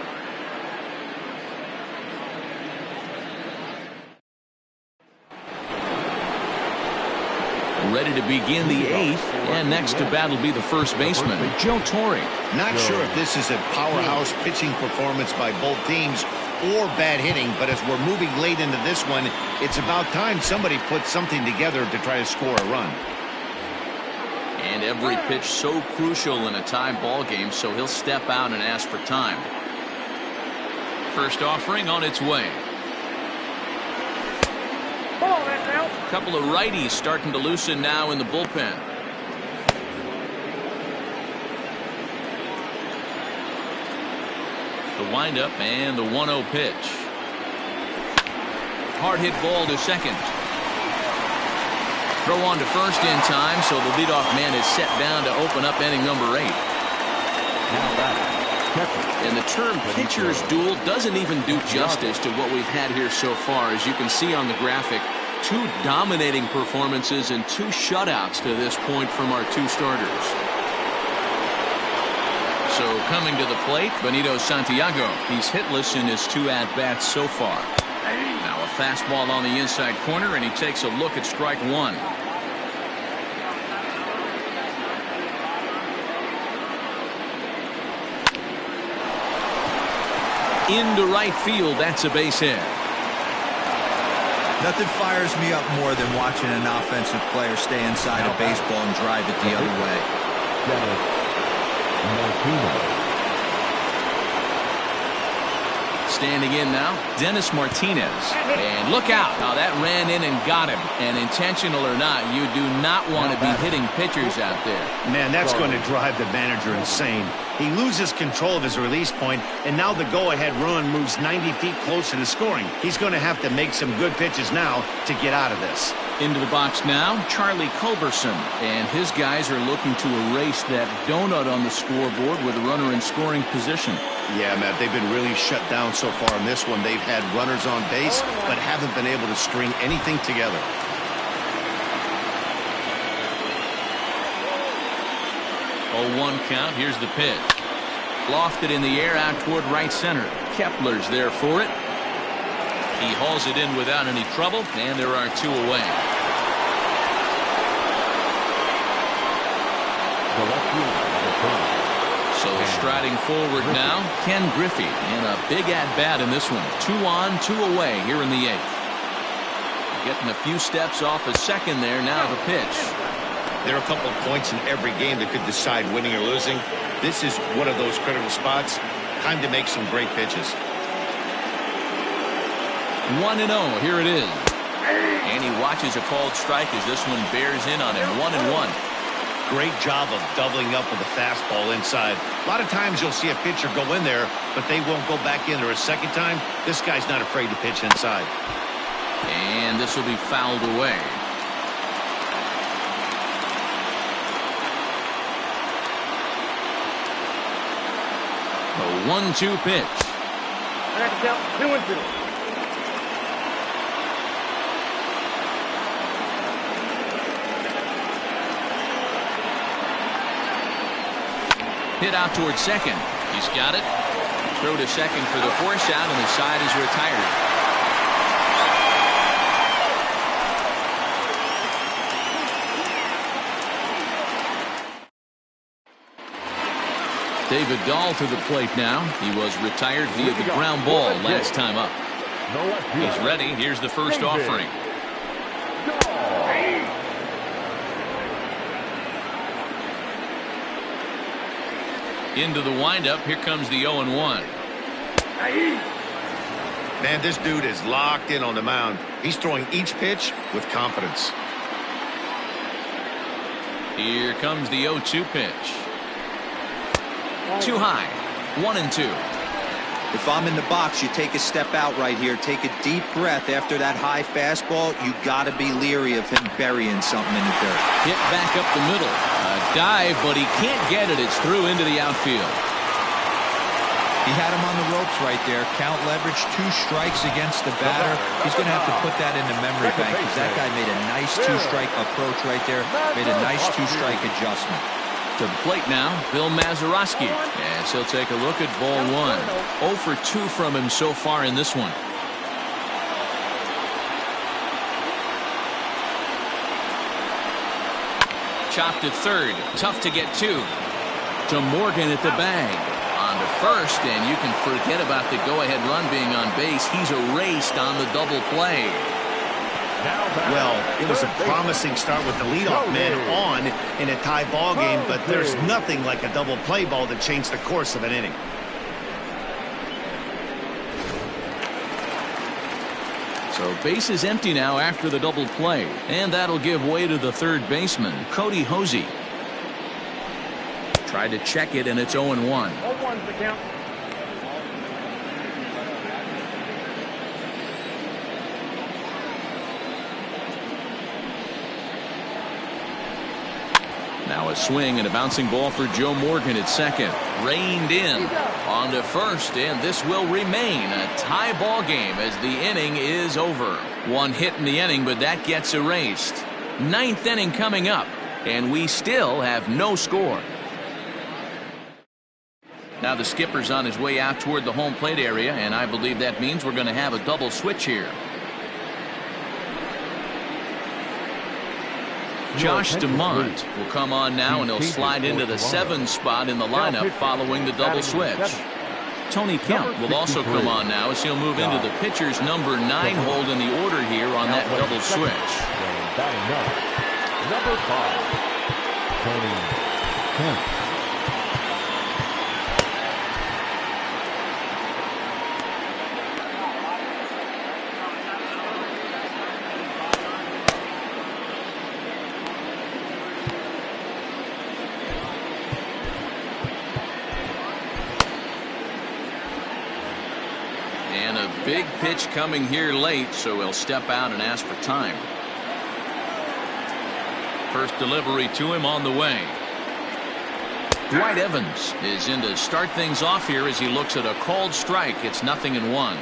Ready to begin the 8th, and next to bat will be the first baseman, Joe Torre. Not sure if this is a powerhouse pitching performance by both teams or bad hitting, but as we're moving late into this one, it's about time somebody puts something together to try to score a run. And every pitch so crucial in a tie ball game, so he'll step out and ask for time. First offering on its way. A couple of righties starting to loosen now in the bullpen. The windup and the 1-0 pitch. Hard hit ball to second. Throw on to first in time, so the leadoff man is set down to open up inning number 8. And the term pitcher's duel doesn't even do justice to what we've had here so far. As you can see on the graphic, 2 dominating performances and 2 shutouts to this point from our 2 starters. So coming to the plate, Benito Santiago. He's hitless in his 2 at-bats so far. Now a fastball on the inside corner, and he takes a look at strike one. Into right field, that's a base hit. Nothing fires me up more than watching an offensive player stay inside a baseball and drive it the other way. Standing in now, Dennis Martinez. And look out. Now that ran in and got him. And intentional or not, you do not want to be hitting pitchers out there. Man, that's going to drive the manager insane. He loses control of his release point, and now the go-ahead run moves 90 feet closer to scoring. He's going to have to make some good pitches now to get out of this. Into the box now, Charlie Culberson. And his guys are looking to erase that donut on the scoreboard with a runner in scoring position. Yeah, Matt, they've been really shut down so far in this one. They've had runners on base, but haven't been able to string anything together. Oh, 1 count. Here's the pitch. Lofted in the air out toward right center. Kepler's there for it. He hauls it in without any trouble, and there are 2 away. So striding forward now, Ken Griffey, and a big at-bat in this one. 2 on, 2 away here in the 8th. Getting a few steps off a second there. Now the pitch. There are a couple of points in every game that could decide winning or losing. This is one of those critical spots. Time to make some great pitches. 1-0. Here it is. And he watches a called strike as this one bears in on him. 1-1. great job of doubling up with a fastball inside. A lot of times you'll see a pitcher go in there, but they won't go back in there a second time. This guy's not afraid to pitch inside. And this will be fouled away. A 1-2 pitch. I got to count 2-2. Hit out towards second. He's got it. Throw to second for the force out, and the side is retired. David Dahl to the plate now. He was retired via the ground ball last time up. He's ready. Here's the first offering. Into the windup. Here comes the 0-1. Man, this dude is locked in on the mound. He's throwing each pitch with confidence. Here comes the 0-2 pitch. Too high. 1-2. If I'm in the box, you take a step out right here. Take a deep breath after that high fastball. You got to be leery of him burying something in the dirt. Hit back up the middle. A dive, but he can't get it. It's through into the outfield. He had him on the ropes right there. Count leverage, 2 strikes against the batter. He's going to have to put that in the memory bank because that guy made a nice 2-strike approach right there. Made a nice 2-strike adjustment. To the plate now, Bill Mazeroski. Yes, he'll take a look at ball 1. 0 for 2 from him so far in this one. Chopped at third. Tough to get to. To Morgan at the bag. On to first, and you can forget about the go-ahead run being on base. He's erased on the double play. Well, it was a promising start with the leadoff man on in a tie ball game, but there's nothing like a double play ball to change the course of an inning. So base is empty now after the double play, and that'll give way to the third baseman, Cody Hosey. Tried to check it, and it's 0-1. 0-1's the count. Now a swing and a bouncing ball for Joe Morgan at second. Reined in. On to first, and this will remain a tie ball game as the inning is over. 1 hit in the inning, but that gets erased. 9th inning coming up, and we still have no score. Now the skipper's on his way out toward the home plate area, and I believe that means we're going to have a double switch here. Josh DeMont will come on now, and he'll slide into the 7 spot in the lineup following the double switch. Tony Kemp will also come on now as he'll move into the pitcher's number 9 hold in the order here on that double switch. Number 5, Tony Kemp. Big pitch coming here late, so he'll step out and ask for time. First delivery to him on the way. Dwight Evans is in to start things off here as he looks at a called strike. It's 0-1.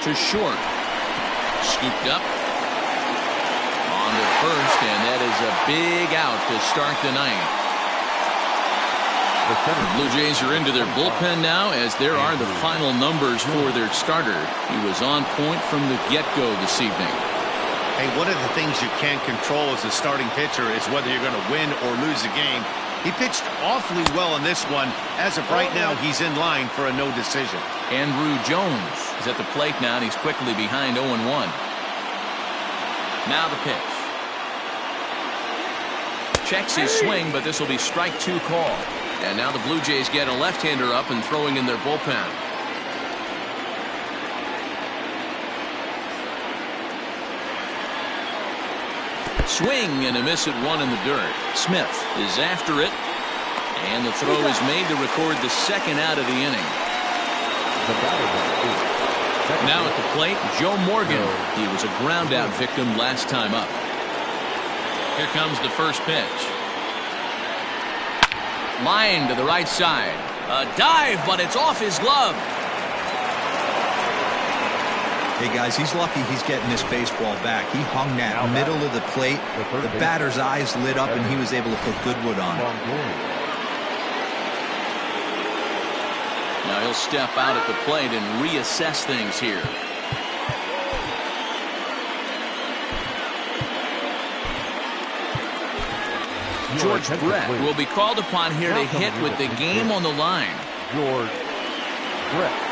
To short. Scooped up. On to first, and that is a big out to start the ninth. The Blue Jays are into their bullpen now, as there are the final numbers for their starter. He was on point from the get-go this evening. Hey, one of the things you can't control as a starting pitcher is whether you're going to win or lose a game. He pitched awfully well in this one. As of right now, he's in line for a no decision. Andrew Jones is at the plate now, and he's quickly behind 0-1. Now the pitch. Checks his swing, but this will be strike 2 call. And now the Blue Jays get a left-hander up and throwing in their bullpen. Swing and a miss at one in the dirt. Smith is after it. And the throw is made to record the second out of the inning. Now at the plate, Joe Morgan. He was a ground out victim last time up. Here comes the first pitch. Line to the right side. A dive, but it's off his glove. Hey guys, he's lucky he's getting this baseball back. He hung that middle of the plate. The batter's eyes lit up and he was able to put Goodwood on it. Now he'll step out at the plate and reassess things here. George Brett will be called upon here to hit with the game on the line. George Brett.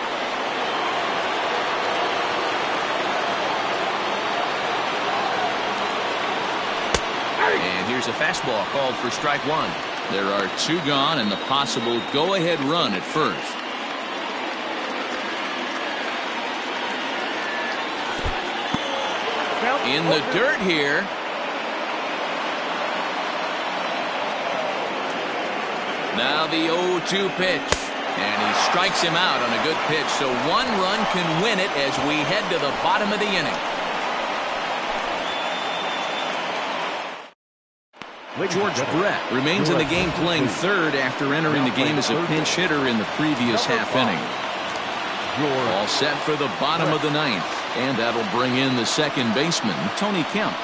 And here's a fastball called for strike one. There are two gone and the possible go-ahead run at first. In the dirt here. Now the 0-2 pitch. And he strikes him out on a good pitch. So one run can win it as we head to the bottom of the inning. George Brett remains in the game playing third after entering the game as a pinch hitter in the previous half inning. All set for the bottom of the ninth. And that'll bring in the second baseman, Tony Kemp.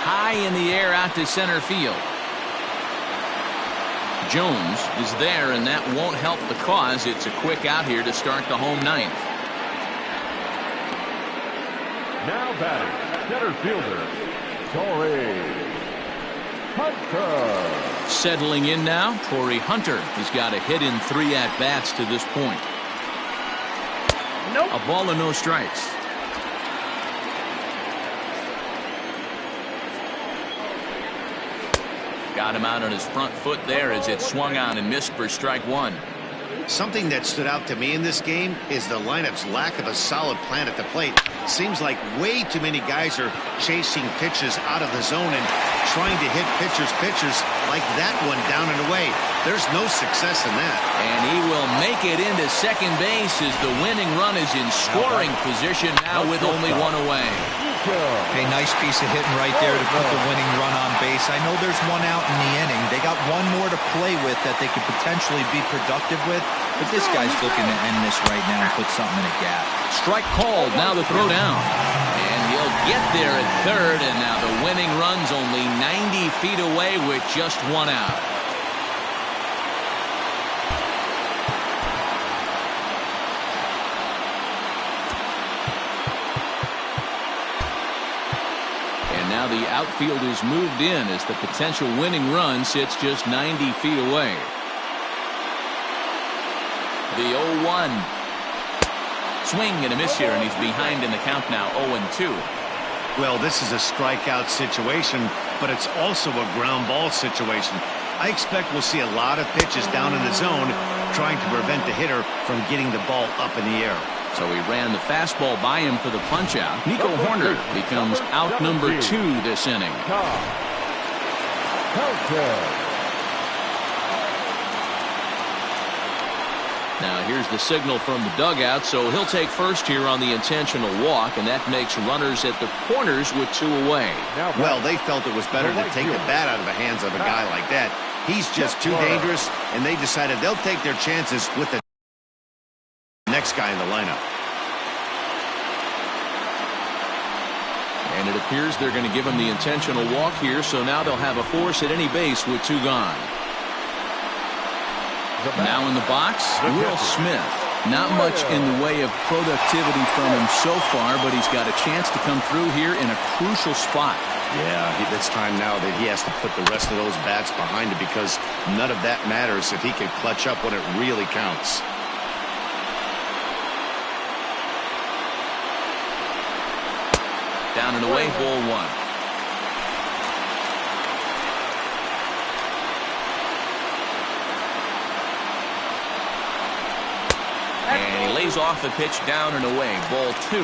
High in the air out to center field. Jones is there, and that won't help the cause. It's a quick out here to start the home ninth. Now batting, center fielder, Torrey Hunter. Settling in now, Torrey Hunter. He's got a hit in 3 at-bats to this point. Nope. A ball and no strikes. Got him out on his front foot there as it swung on and missed for strike one. Something that stood out to me in this game is the lineup's lack of a solid plan at the plate. Seems like way too many guys are chasing pitches out of the zone and trying to hit pitchers like that one down and away. There's no success in that. And he will make it into second base as the winning run is in scoring position now with only one away. Hey, nice piece of hitting right there to put the winning run on base. I know there's one out in the inning. They got one more to play with that they could potentially be productive with. But this guy's looking to end this right now and put something in a gap. Strike called. Now the throw down. And he'll get there at third. And now the winning run's only 90 feet away with just one out. Now the outfield is moved in as the potential winning run sits just 90 feet away. The 0-1. Swing and a miss here, and he's behind in the count now, 0-2. Well, this is a strikeout situation, but it's also a ground ball situation. I expect we'll see a lot of pitches down in the zone trying to prevent the hitter from getting the ball up in the air. So he ran the fastball by him for the punch out. Nico Horner becomes out number 2 this inning. Now here's the signal from the dugout, so he'll take first here on the intentional walk, and that makes runners at the corners with 2 away. Well, they felt it was better to take the bat out of the hands of a guy like that. He's just too dangerous, and they decided they'll take their chances with the next guy in the lineup. And it appears they're going to give him the intentional walk here, so now they'll have a force at any base with 2 gone. Now in the box, Will Smith. Not much in the way of productivity from him so far, but he's got a chance to come through here in a crucial spot. Yeah, it's time now that he has to put the rest of those bats behind him, because none of that matters if he can clutch up when it really counts. Down and away, ball 1. And he lays off the pitch down and away, ball 2.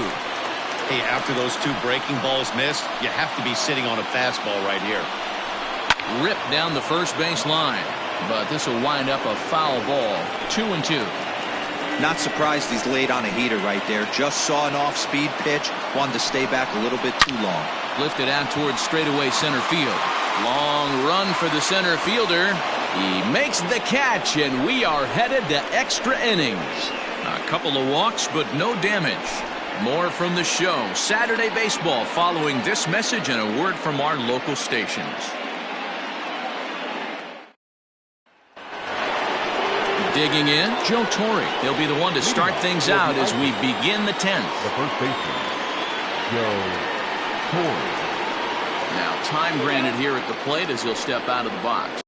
Hey, after those two breaking balls missed, you have to be sitting on a fastball right here. Ripped down the first base line, but this will wind up a foul ball. 2-2. Not surprised he's laid on a heater right there. Just saw an off-speed pitch. Wanted to stay back a little bit too long. Lifted out towards straightaway center field. Long run for the center fielder. He makes the catch, and we are headed to extra innings. A couple of walks, but no damage. More from the show. Saturday Baseball following this message and a word from our local stations. Digging in, Joe Torre. He'll be the one to start things out as we begin the 10th. The first baseman, Joe Torre. Now time granted here at the plate as he'll step out of the box.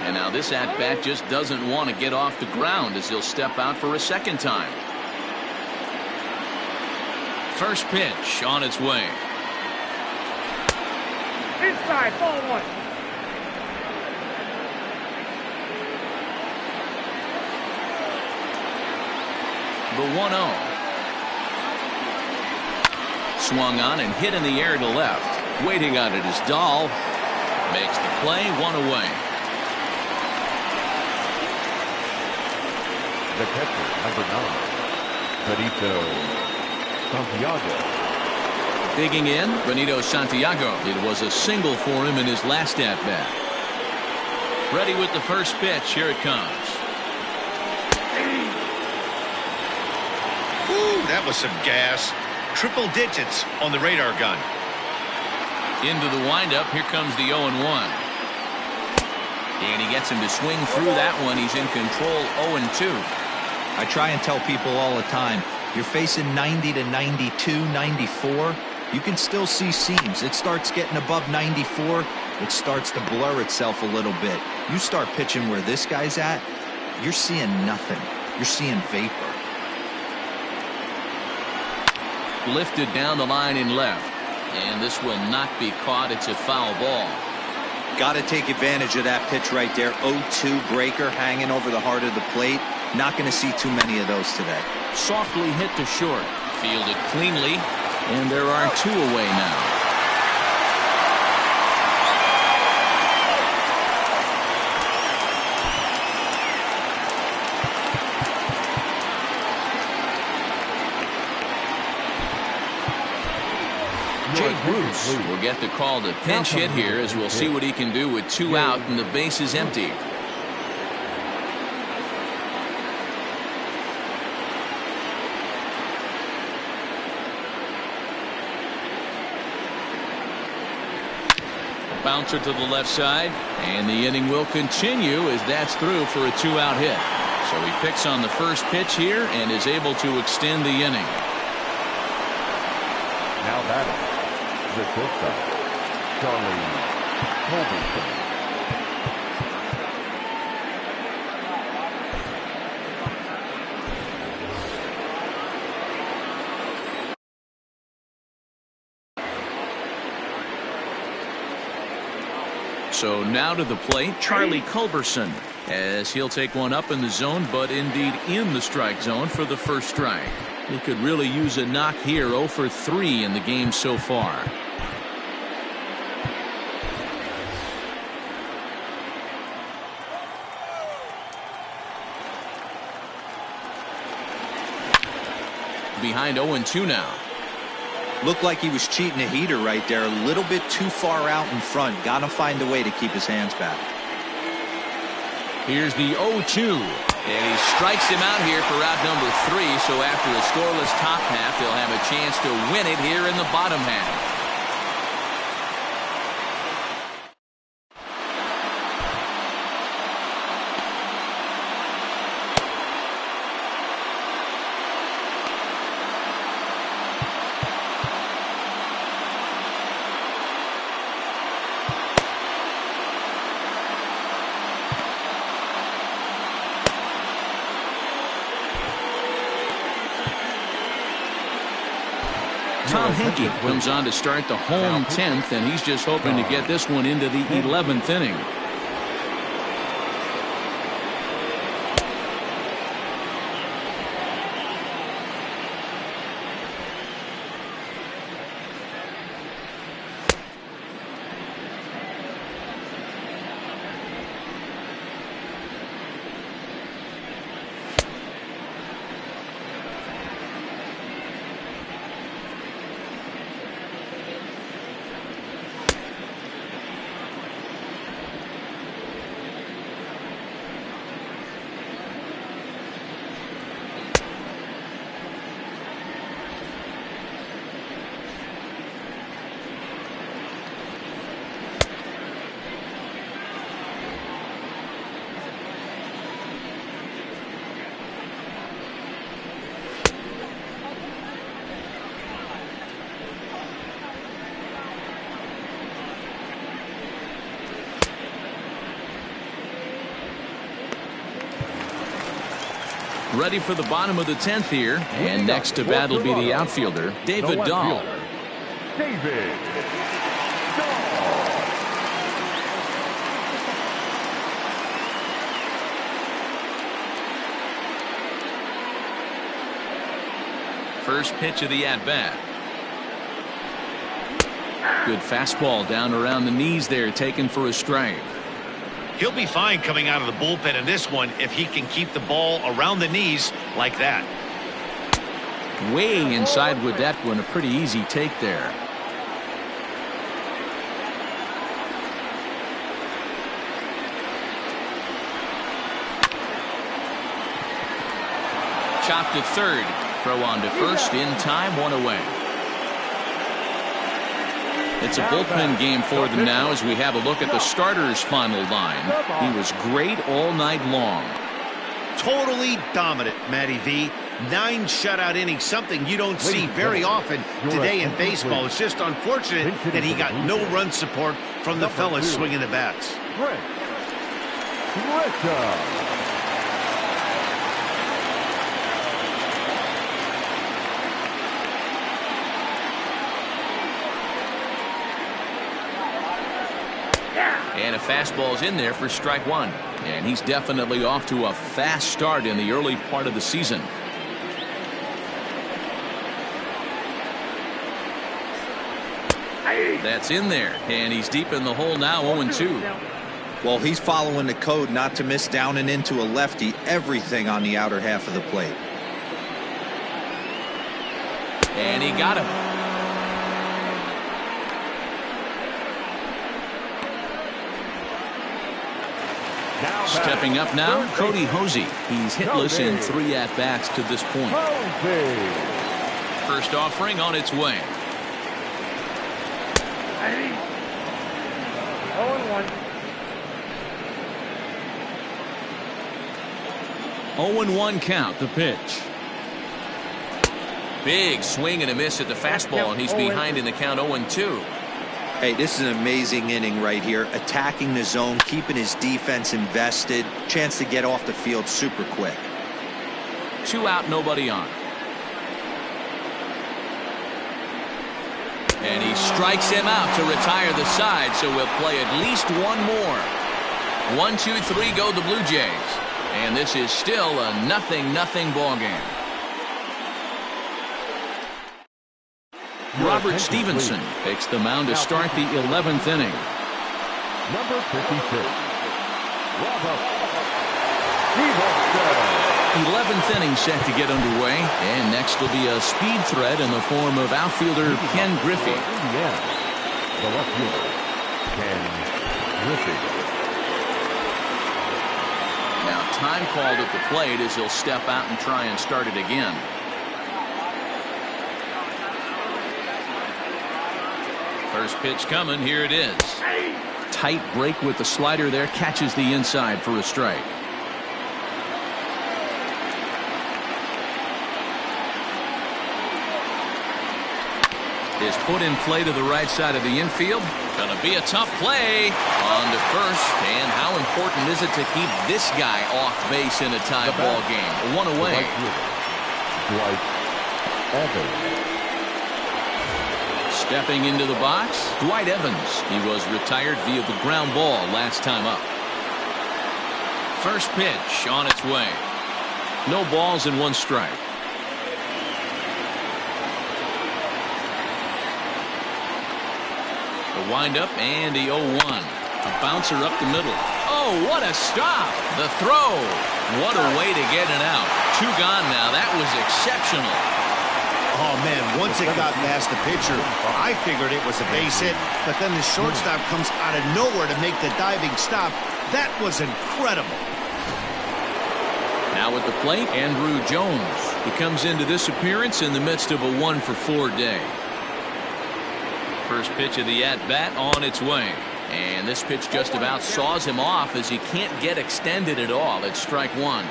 And now this at-bat just doesn't want to get off the ground as he'll step out for a second time. First pitch on its way. Inside, ball one. The 1-0. Swung on and hit in the air to left. Waiting on it is Dahl. Makes the play, one away. The catcher, number 9, Benito Santiago. Digging in, Benito Santiago. It was a single for him in his last at-bat. Ready with the first pitch. Here it comes. Ooh, that was some gas. Triple digits on the radar gun. Into the windup. Here comes the 0-1. And he gets him to swing through that one. He's in control. 0-2. I try and tell people all the time, you're facing 90 to 92, 94. You can still see seams. It starts getting above 94. It starts to blur itself a little bit. You start pitching where this guy's at, you're seeing nothing. You're seeing vapor. Lifted down the line in left. And this will not be caught. It's a foul ball. Got to take advantage of that pitch right there. 0-2 breaker hanging over the heart of the plate. Not going to see too many of those today. Softly hit to short. Fielded cleanly. And there are two away now. Jay Bruce will get the call to pinch hit here as we'll see what he can do with 2 out and the base is empty. Bouncer to the left side, and the inning will continue as that's through for a 2-out hit. So he picks on the first pitch here and is able to extend the inning. Now batting, the shortstop, Charlie Corbin. So now to the plate, Charlie Culberson, as he'll take one up in the zone, but indeed in the strike zone for the first strike. He could really use a knock here. 0 for 3 in the game so far. Behind 0-2 now. Looked like he was cheating a heater right there. A little bit too far out in front. Got to find a way to keep his hands back. Here's the 0-2. And he strikes him out here for out number 3. So after a scoreless top half, they'll have a chance to win it here in the bottom half. Tom Henke comes on to start the home 10th, and he's just hoping to get this one into the 11th inning. Ready for the bottom of the 10th here, and next to bat will be the outfielder, David Dahl. David Dahl. First pitch of the at-bat. Good fastball down around the knees there, taken for a strike. He'll be fine coming out of the bullpen in this one if he can keep the ball around the knees like that. Way inside with that one, a pretty easy take there. Chopped at third. Throw on to first in time, one away. It's a bullpen game for them now as we have a look at the starter's final line. He was great all night long. Totally dominant, Matty V. 9 shutout innings, something you don't see very often today in baseball. It's just unfortunate that he got no run support from the fellas swinging the bats. And a fastball's in there for strike one. And he's definitely off to a fast start in the early part of the season. That's in there. And he's deep in the hole now, 0-2. Well, he's following the code not to miss down and into a lefty. Everything on the outer half of the plate. And he got him. Stepping up now, Cody Hosey. He's hitless in 3 at-bats to this point. First offering on its way. 0-1 count, the pitch. Big swing and a miss at the fastball, and he's behind in the count, 0-2. Hey, this is an amazing inning right here. Attacking the zone, keeping his defense invested. Chance to get off the field super quick. 2 out, nobody on. And he strikes him out to retire the side, so we'll play at least one more. 1, 2, 3 go the Blue Jays. And this is still a 0-0 ball game. Robert Stevenson takes the mound to start the 11th inning. Number 56, Robert Stevenson. 11th inning set to get underway, and next will be a speed threat in the form of outfielder Ken Griffey. The left fielder, Ken Griffey. Now time called at the plate as he'll step out and try and start it again. First pitch coming, here it is. Tight break with the slider there, catches the inside for a strike. Is put in play to the right side of the infield. Gonna be a tough play on to first. And how important is it to keep this guy off base in a tie ball game? 1 away. Stepping into the box, Dwight Evans. He was retired via the ground ball last time up. First pitch on its way. No balls and 1 strike. The windup and the 0-1. A bouncer up the middle. Oh, what a stop. The throw. What a way to get it out. 2 gone now. That was exceptional. Oh, man, once it got past the pitcher, I figured it was a base hit, but then the shortstop comes out of nowhere to make the diving stop. That was incredible. Now at the plate, Andrew Jones. He comes into this appearance in the midst of a 1-for-4 day. First pitch of the at-bat on its way. And this pitch just about saws him off as he can't get extended at all. It's strike 1.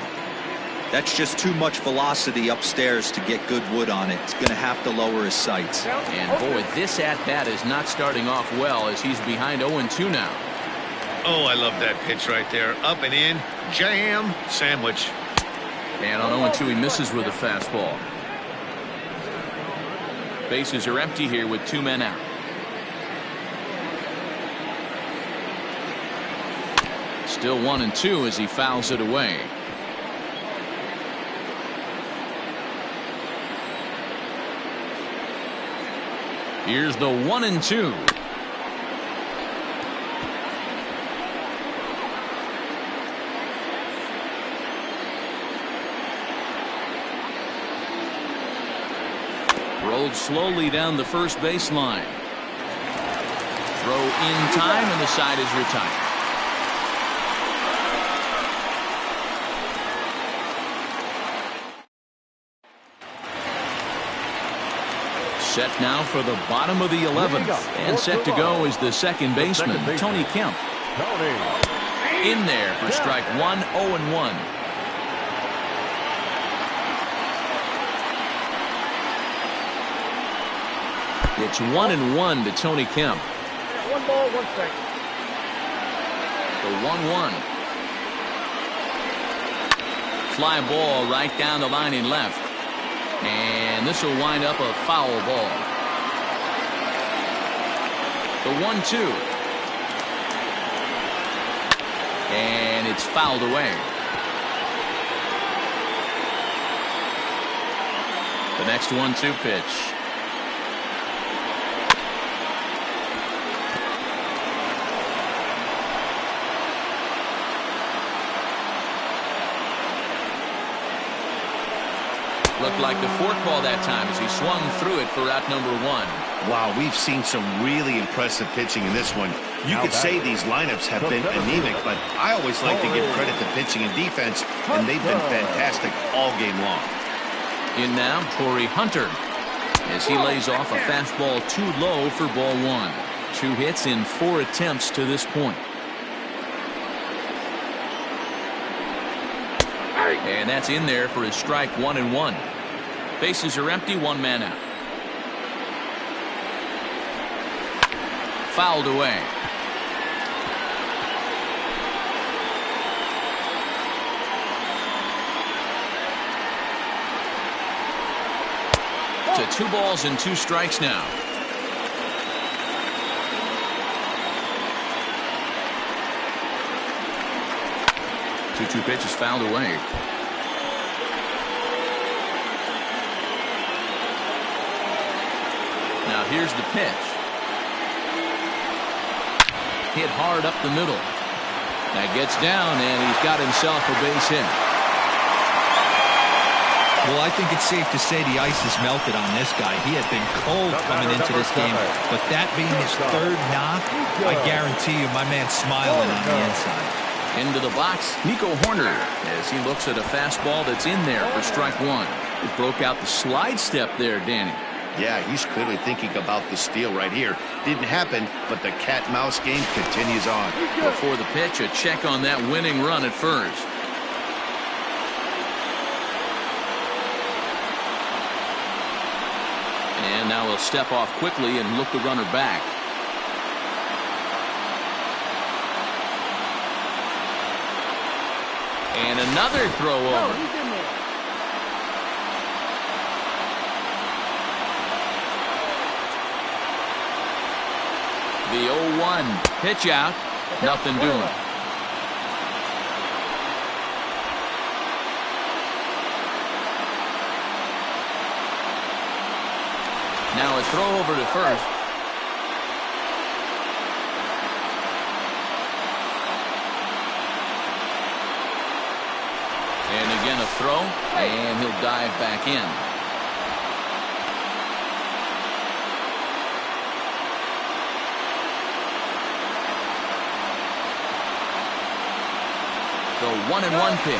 That's just too much velocity upstairs to get good wood on it. It's going to have to lower his sights. And boy, this at-bat is not starting off well as he's behind 0-2 now. Oh, I love that pitch right there. Up and in. Jam. Sandwich. And on 0-2 he misses with a fastball. Bases are empty here with 2 men out. Still 1-2 as he fouls it away. Here's the 1-2. Rolled slowly down the first baseline. Throw in time and the side is retired. Set now for the bottom of the 11th. And set to go is the second baseman, Tony Kemp. In there for strike 1, 0-1. It's 1-1 to Tony Kemp. 1 ball, 1 strike. The 1-1. Fly ball right down the line in left. And this will wind up a foul ball. The 1-2. And it's fouled away. The next 1-2 pitch. Looked like the forkball that time as he swung through it for out number 1. Wow, we've seen some really impressive pitching in this one. You could say these lineups have been anemic, but I always like to give credit to pitching and defense, and they've been fantastic all game long. In now, Torrey Hunter, as he lays off a fastball too low for ball 1. 2 hits in 4 attempts to this point. And that's in there for his strike 1-1. Bases are empty, 1 man out. Fouled away. To 2 balls and 2 strikes now. Two pitches fouled away. Now here's the pitch. Hit hard up the middle. That gets down and he's got himself a base hit. Well, I think it's safe to say the ice has melted on this guy. He had been cold coming into this game, but that being his 3rd knock, I guarantee you my man's smiling on the inside. Into the box, Nico Horner, as he looks at a fastball that's in there for strike 1. It broke out the slide step there, Danny. Yeah, he's clearly thinking about the steal right here. Didn't happen, but the cat-mouse game continues on. Before the pitch, a check on that winning run at first. And now he'll step off quickly and look the runner back. And another throw over. The 0-1 pitch out. Nothing doing. Now a throw over to first. And again a throw, and he'll dive back in. The 1-1 pitch.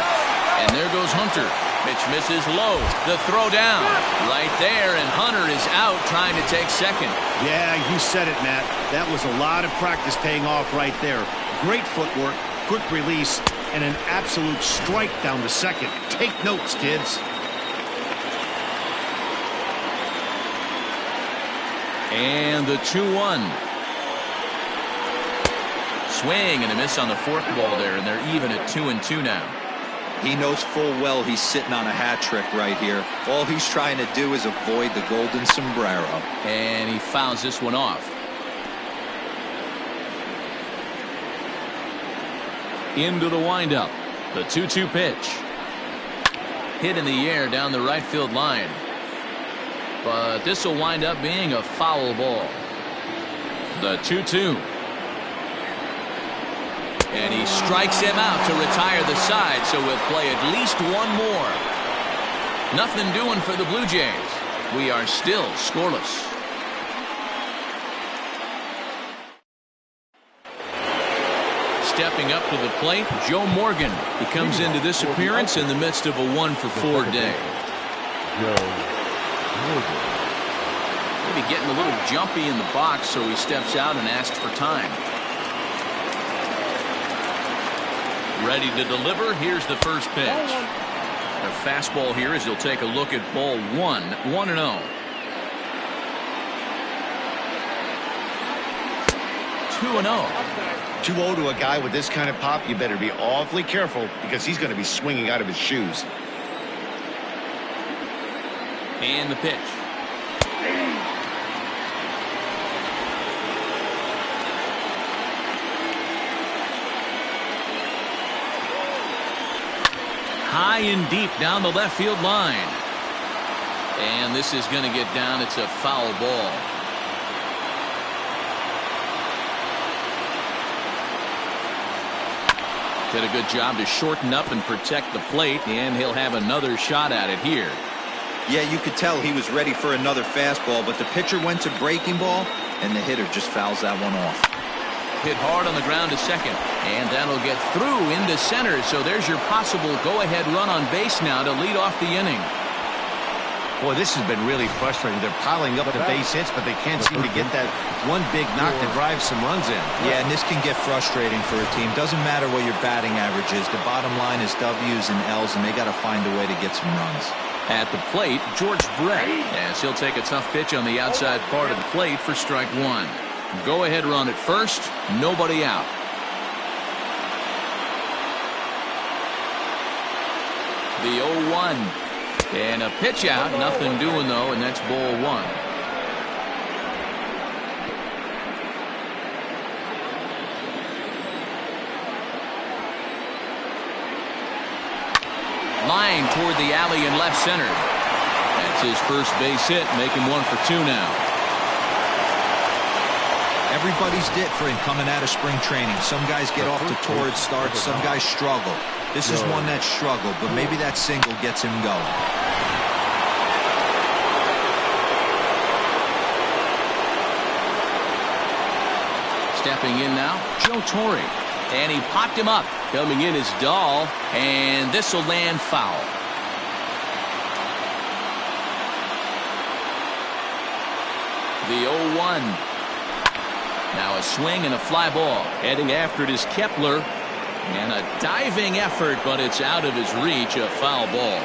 And there goes Hunter. Pitch misses low. The throw down. Right there, and Hunter is out trying to take second. Yeah, you said it, Matt. That was a lot of practice paying off right there. Great footwork, quick release, and an absolute strike down to second. Take notes, kids. And the 2-1. Swing and a miss on the fork ball there, and they're even at 2-2 now. He knows full well he's sitting on a hat trick right here. All he's trying to do is avoid the golden sombrero. And he fouls this one off. Into the windup. The 2-2 pitch. Hit in the air down the right field line. But this will wind up being a foul ball. The 2-2. And he strikes him out to retire the side, so we'll play at least one more. Nothing doing for the Blue Jays. We are still scoreless. Stepping up to the plate, Joe Morgan. He comes into this appearance in the midst of a 1-for-4 day. Maybe getting a little jumpy in the box, so he steps out and asks for time. Ready to deliver. Here's the first pitch. A fastball here as he'll take a look at ball 1. 1-0. 2-0. 2-0 to a guy with this kind of pop, you better be awfully careful because he's going to be swinging out of his shoes. And the pitch. High and deep down the left field line. And this is going to get down. It's a foul ball. Did a good job to shorten up and protect the plate, and he'll have another shot at it here. Yeah, you could tell he was ready for another fastball, but the pitcher went to breaking ball, and the hitter just fouls that one off. Hit hard on the ground to second, and that'll get through into center. So there's your possible go-ahead run on base now to lead off the inning. Boy, this has been really frustrating. They're piling up the base hits, but they can't seem to get that one big knock to drive some runs in. Yeah, and this can get frustrating for a team. Doesn't matter what your batting average is. The bottom line is W's and L's, and they got to find a way to get some runs. At the plate, George Brett, as he'll take a tough pitch on the outside part of the plate for strike 1. Go ahead run at first, nobody out. The 0-1 and a pitch out, nothing doing though, and that's ball 1. Line toward the alley in left center. That's his first base hit, making 1 for 2 now. Everybody's different coming out of spring training. Some guys get off to torrid starts. Some guys struggle. This is one that struggled, but maybe that single gets him going. Stepping in now, Joe Torre. And he popped him up. Coming in is Dahl, and this will land foul. The 0-1. Now a swing and a fly ball. Heading after it is Kepler. And a diving effort, but it's out of his reach. A foul ball.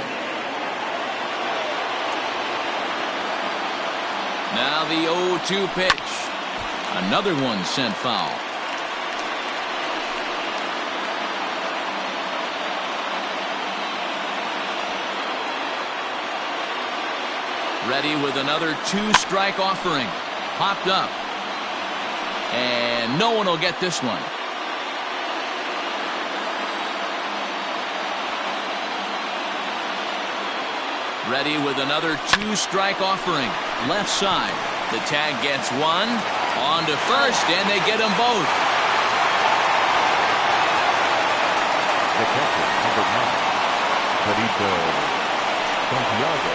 Now the 0-2 pitch. Another one sent foul. Ready with another 2-strike offering. Popped up. And no one will get this one. Ready with another 2-strike offering. Left side. The tag gets one. On to first, and they get them both. The catcher, number 9, Santiago.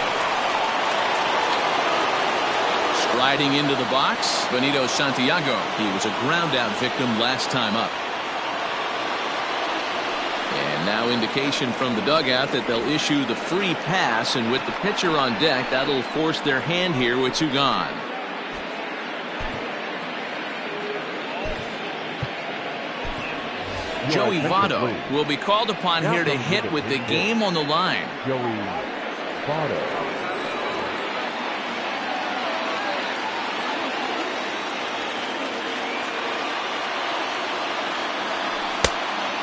Striding into the box, Benito Santiago. He was a ground-out victim last time up. And now indication from the dugout that they'll issue the free pass, and with the pitcher on deck, that'll force their hand here with 2 gone. Joey Votto will be called upon here to hit with the game on the line. Joey Votto.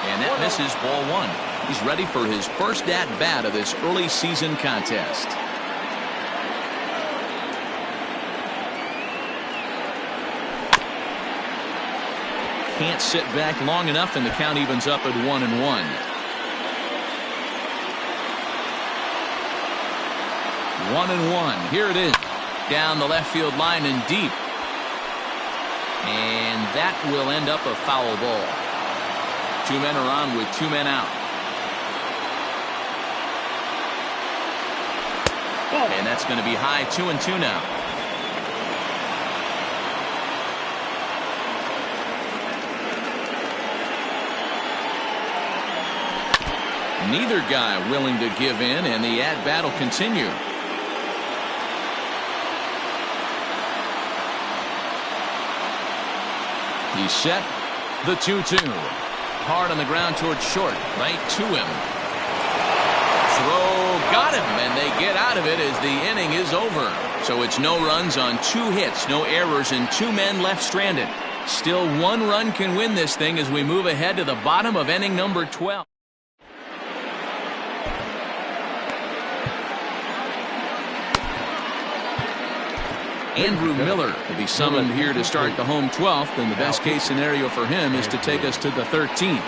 And that misses, ball 1. He's ready for his first at-bat of this early season contest. Can't sit back long enough, and the count evens up at 1-1. 1-1. Here it is. Down the left field line and deep. And that will end up a foul ball. 2 men are on with 2 men out. And that's going to be high, 2-2 now. Neither guy willing to give in, and the at-bat will continue. He's set. The 2-2. Hard on the ground towards short. Right to him. Throw. Got him. And they get out of it as the inning is over. So it's no runs on 2 hits. No errors, and 2 men left stranded. Still 1 run can win this thing as we move ahead to the bottom of inning number 12. Andrew Miller will be summoned here to start the home 12th, and the best case scenario for him is to take us to the 13th.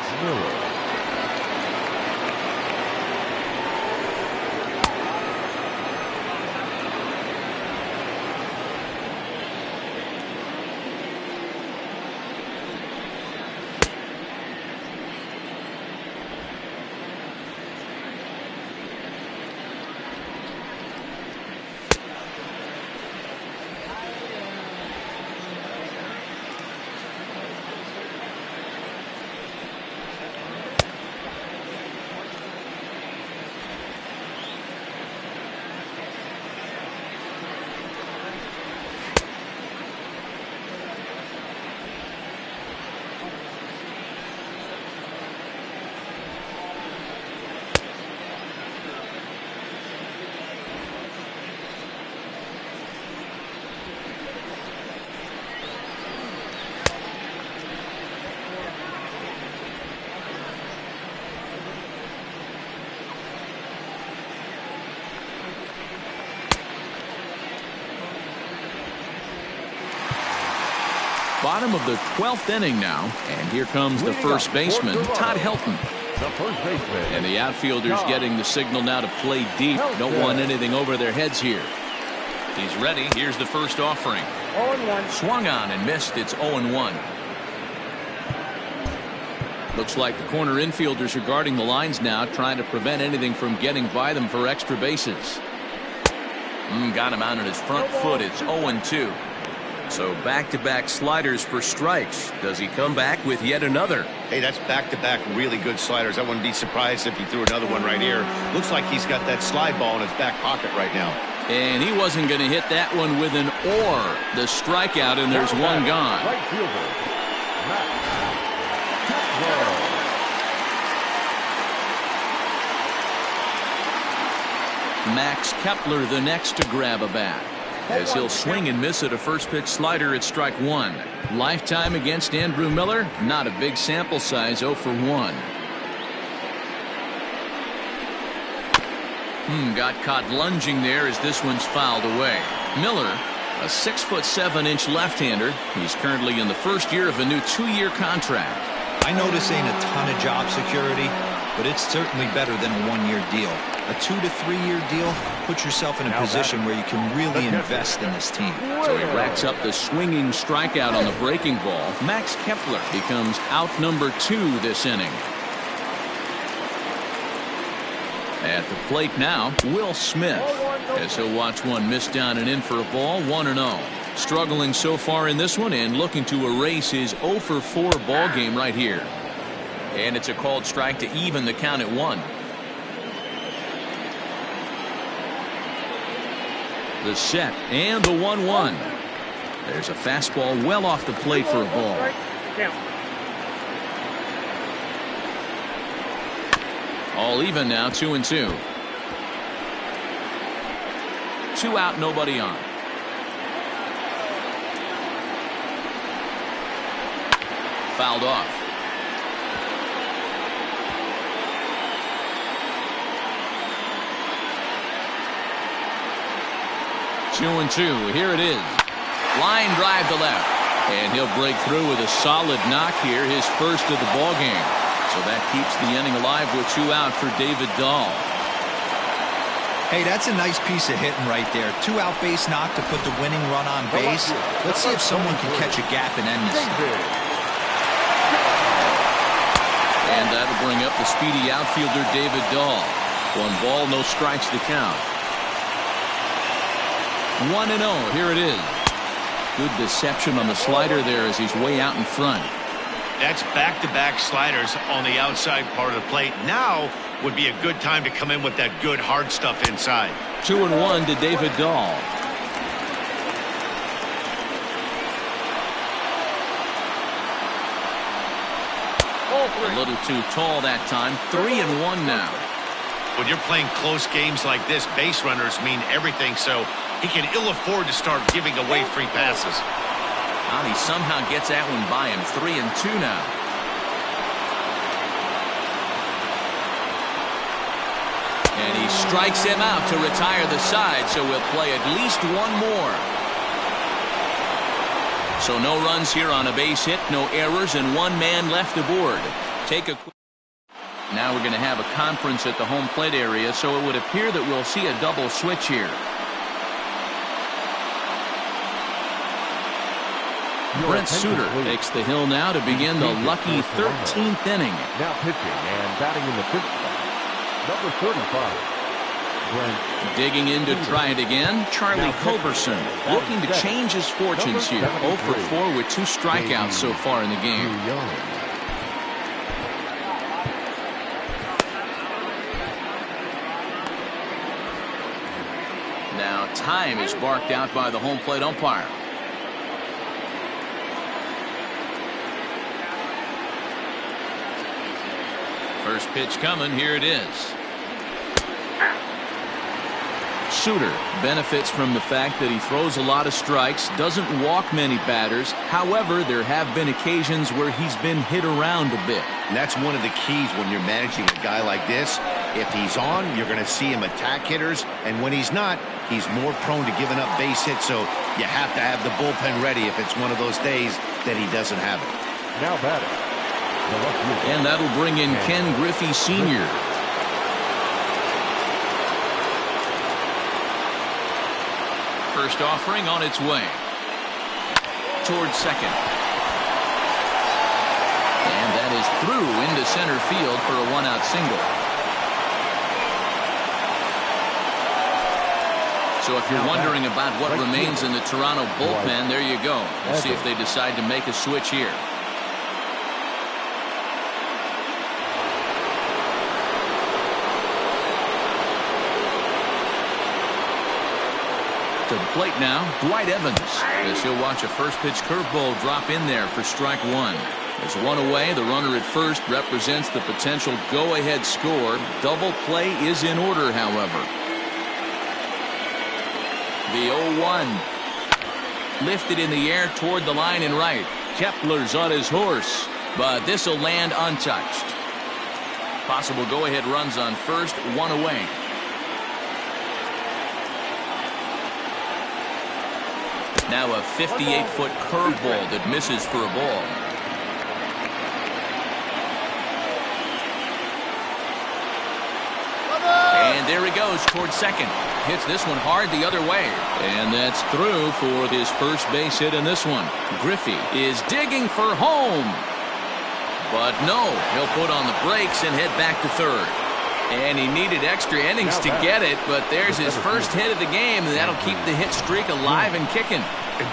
Bottom of the 12th inning now, and here comes the first baseman, Todd Helton. And the outfielders getting the signal now to play deep. Don't want anything over their heads here. He's ready. Here's the first offering. 0-1. Swung on and missed. It's 0-1. Looks like the corner infielders are guarding the lines now, trying to prevent anything from getting by them for extra bases. Got him out on his front foot. It's 0-2. So back-to-back sliders for strikes. Does he come back with yet another? Hey, that's back-to-back really good sliders. I wouldn't be surprised if he threw another one right here. Looks like he's got that slide ball in his back pocket right now. And he wasn't going to hit that one with an or. The strikeout, and there's one gone. Right fielder, Max Kepler the next to grab a bat, as he'll swing and miss at a first pitch slider at strike 1. Lifetime against Andrew Miller, not a big sample size, 0 for 1. Got caught lunging there as this one's fouled away. Miller A 6'7" left-hander. He's currently in the first year of a new 2-year contract. I know this ain't a ton of job security, but it's certainly better than a 1-year deal. A 2 to 3 year deal puts yourself in a position where you can really invest in this team. So he racks up the swinging strikeout on the breaking ball. Max Kepler becomes out number 2 this inning. At the plate now, Will Smith, as he'll watch one miss down and in for a ball, 1-0. Struggling so far in this one and looking to erase his 0 for 4 ball game right here. And it's a called strike to even the count at 1. The set and the 1-1. There's a fastball well off the plate for a ball. All even now, 2-2. 2 out, nobody on. Fouled off. Two and 2. Here it is. Line drive to left. And he'll break through with a solid knock here, his first of the ball game. So that keeps the inning alive with 2 out for David Dahl. Hey, that's a nice piece of hitting right there. 2-out base knock to put the winning run on base. Let's see if someone can catch a gap and end this. And that'll bring up the speedy outfielder David Dahl. 1 ball, no strikes to count. 1-0. Here it is. Good deception on the slider there as he's way out in front. That's back-to-back sliders on the outside part of the plate. Now would be a good time to come in with that good hard stuff inside. 2-1 to David Dahl. A little too tall that time. 3-1 now. When you're playing close games like this, base runners mean everything, so he can ill afford to start giving away free passes. Well, he somehow gets that one by him. 3-2 now. And he strikes him out to retire the side, so we'll play at least 1 more. So no runs here on a base hit, no errors, and 1 man left aboard. Take a quick. Now we're going to have a conference at the home plate area, so it would appear that we'll see a double switch here. Brent Suter takes the hill now to begin the lucky 13th inning. Now pitching and batting in the 5th spot, number 45. Brent. Digging in to try it again, Charlie Culberson, looking to change his fortunes here. 0 for 4 with 2 strikeouts so far in the game. Now time is barked out by the home plate umpire. First pitch coming. Here it is. Suter benefits from the fact that he throws a lot of strikes, doesn't walk many batters. However, there have been occasions where he's been hit around a bit. And that's one of the keys when you're managing a guy like this. If he's on, you're going to see him attack hitters, and when he's not, he's more prone to giving up base hits, so you have to have the bullpen ready if it's one of those days that he doesn't have it. Now batting. And that'll bring in Ken Griffey Sr. First offering on its way. Towards second. And that is through into center field for a 1-out single. So if you're wondering about what remains in the Toronto bullpen, there you go. We'll see if they decide to make a switch here. To the plate now, Dwight Evans, as he'll watch a first pitch curveball drop in there for strike 1. There's 1 away. The runner at first represents the potential go-ahead score. Double play is in order, however. The 0-1. Lifted in the air toward the line and right. Kepler's on his horse, but this will land untouched. Possible go-ahead runs on first, 1 away. Now a 58-foot curveball that misses for a ball. And there he goes towards second. Hits this one hard the other way. And that's through for his first base hit in this one. Griffey is digging for home. But no, he'll put on the brakes and head back to third. And he needed extra innings to get it, but there's his first hit of the game, and that'll keep the hit streak alive and kicking.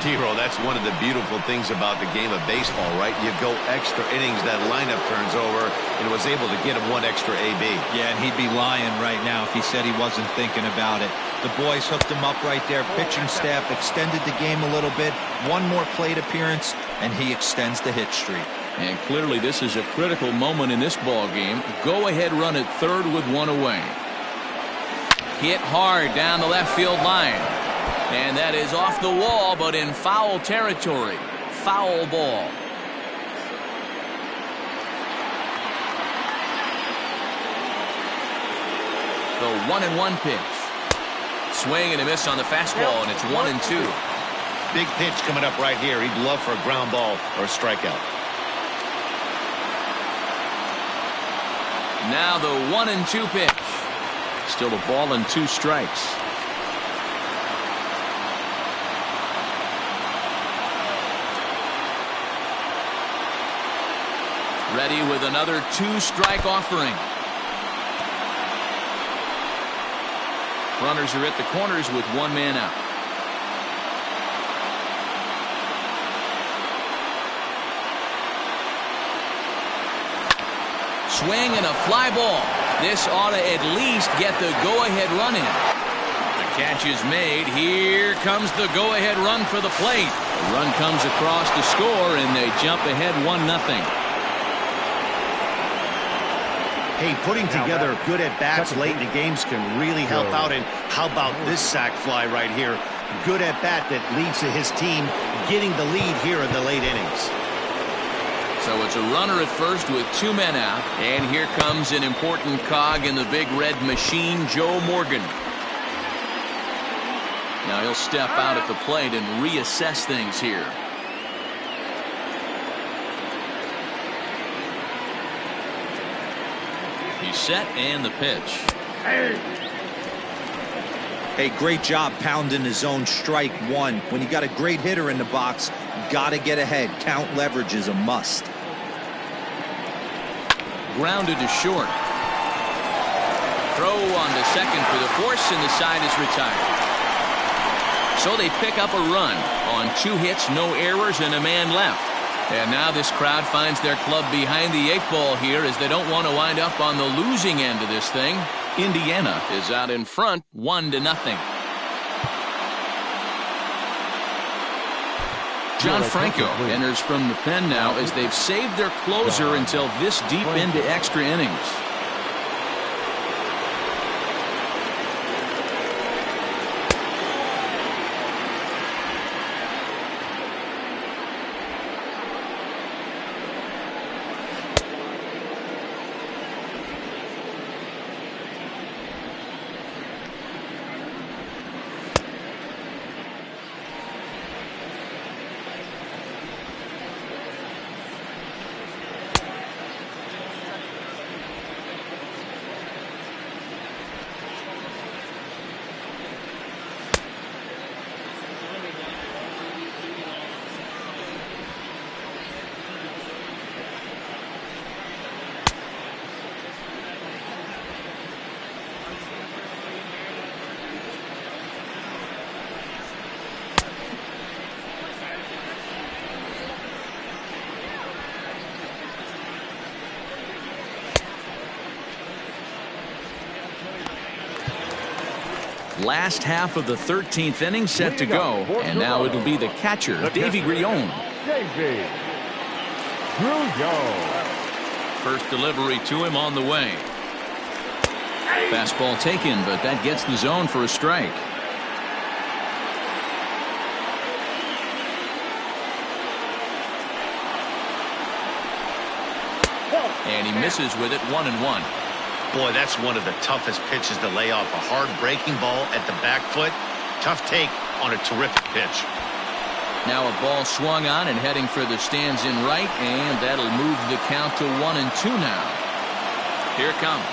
D-Roll, that's one of the beautiful things about the game of baseball, right? You go extra innings, that lineup turns over, and was able to get him one extra AB. Yeah, and he'd be lying right now if he said he wasn't thinking about it. The boys hooked him up right there. Pitching staff extended the game a little bit. One more plate appearance, and he extends the hit streak. And clearly this is a critical moment in this ball game. Go-ahead run at third with one away. Hit hard down the left field line. And that is off the wall, but in foul territory. Foul ball. The 1-1 pitch. Swing and a miss on the fastball, and it's 1-2. Big pitch coming up right here. He'd love for a ground ball or a strikeout. Now the 1-2 pitch. Still a ball and 2 strikes. Ready with another 2-strike offering. Runners are at the corners with 1 man out. Swing and a fly ball. This ought to at least get the go-ahead run in. The catch is made. Here comes the go-ahead run for the plate. The run comes across to score, and they jump ahead 1-0. Hey, putting together good at-bats late in the games can really help out. And how about this sac fly right here? Good at-bat that leads to his team getting the lead here in the late innings. So it's a runner at first with 2 men out. And here comes an important cog in the big red machine, Joe Morgan. Now he'll step out at the plate and reassess things here. He's set and the pitch. Hey, great job pounding his own strike 1. When you got a great hitter in the box, got to get ahead. Count leverage is a must. Grounded to short. Throw on to second for the force, and the side is retired. So they pick up a run on 2 hits, no errors, and a man left. And now this crowd finds their club behind the 8 ball here, as they don't want to wind up on the losing end of this thing. Indiana is out in front 1-0. John Franco enters from the pen now, as they've saved their closer until this deep into extra innings. Last half of the 13th inning set to go, and now it'll be the catcher, Davy Grillon. First delivery to him on the way. Fastball taken, but that gets the zone for a strike. And he misses with it, 1-1. Boy, that's one of the toughest pitches to lay off. A hard breaking ball at the back foot. Tough take on a terrific pitch. Now a ball swung on and heading for the stands in right, and that'll move the count to 1-2 now. Here it comes.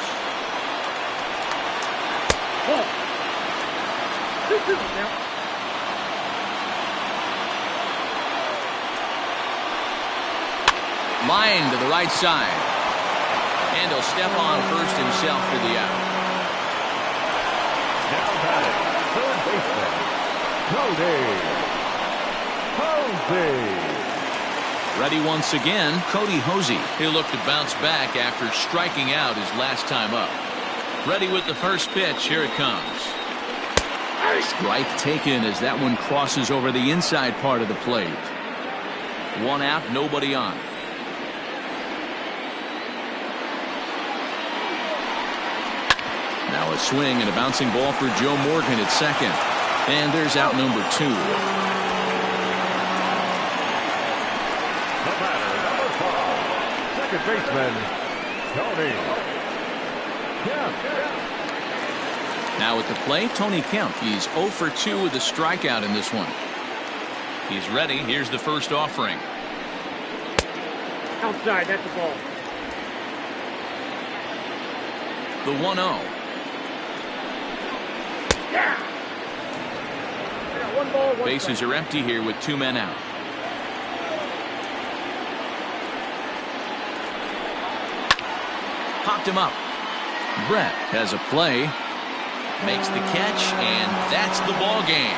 Line to the right side. And he'll step on first himself for the out. Now batting, third baseman, Cody Hosey. Ready once again, Cody Hosey. He'll look to bounce back after striking out his last time up. Ready with the first pitch. Here it comes. Strike taken as that one crosses over the inside part of the plate. One out, nobody on. Now a swing and a bouncing ball for Joe Morgan at second. And there's out number 2. The batter, number 5, second baseman, Tony Kemp. Now at the plate, Tony Kemp. He's 0 for 2 with a strikeout in this one. He's ready. Here's the first offering. Outside, that's the ball. The 1-0. Yeah. I got one ball, one Bases strike. are empty here with 2 men out. Popped him up. Brett has a play. Makes the catch, and that's the ball game.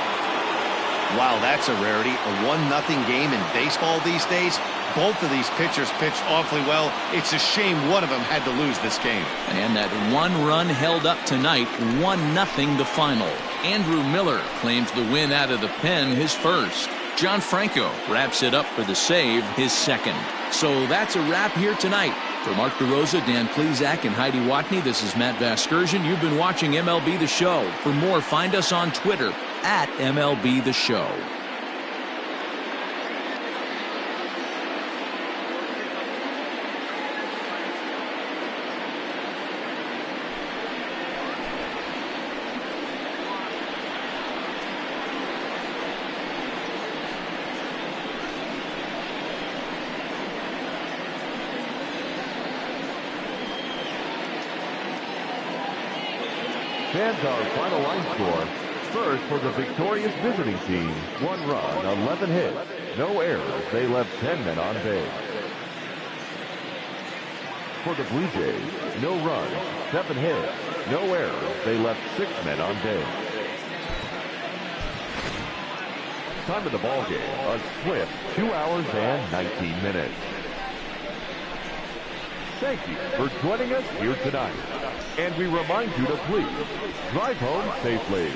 Wow, that's a rarity. A 1-0 game in baseball these days. Both of these pitchers pitched awfully well. It's a shame one of them had to lose this game. And that 1 run held up tonight, 1-0 the final. Andrew Miller claims the win out of the pen, his first. John Franco wraps it up for the save, his second. So that's a wrap here tonight. For Mark DeRosa, Dan Plesac, and Heidi Watney, this is Matt Vasgersian. You've been watching MLB The Show. For more, find us on Twitter at MLB The Show. Fans, our final line score. First, for the victorious visiting team, 1 run, 11 hits, no errors. They left 10 men on base. For the Blue Jays, no runs, 7 hits, no errors. They left 6 men on base. Time of the ball game, a swift 2 hours and 19 minutes. Thank you for joining us here tonight. And we remind you to please drive home safely.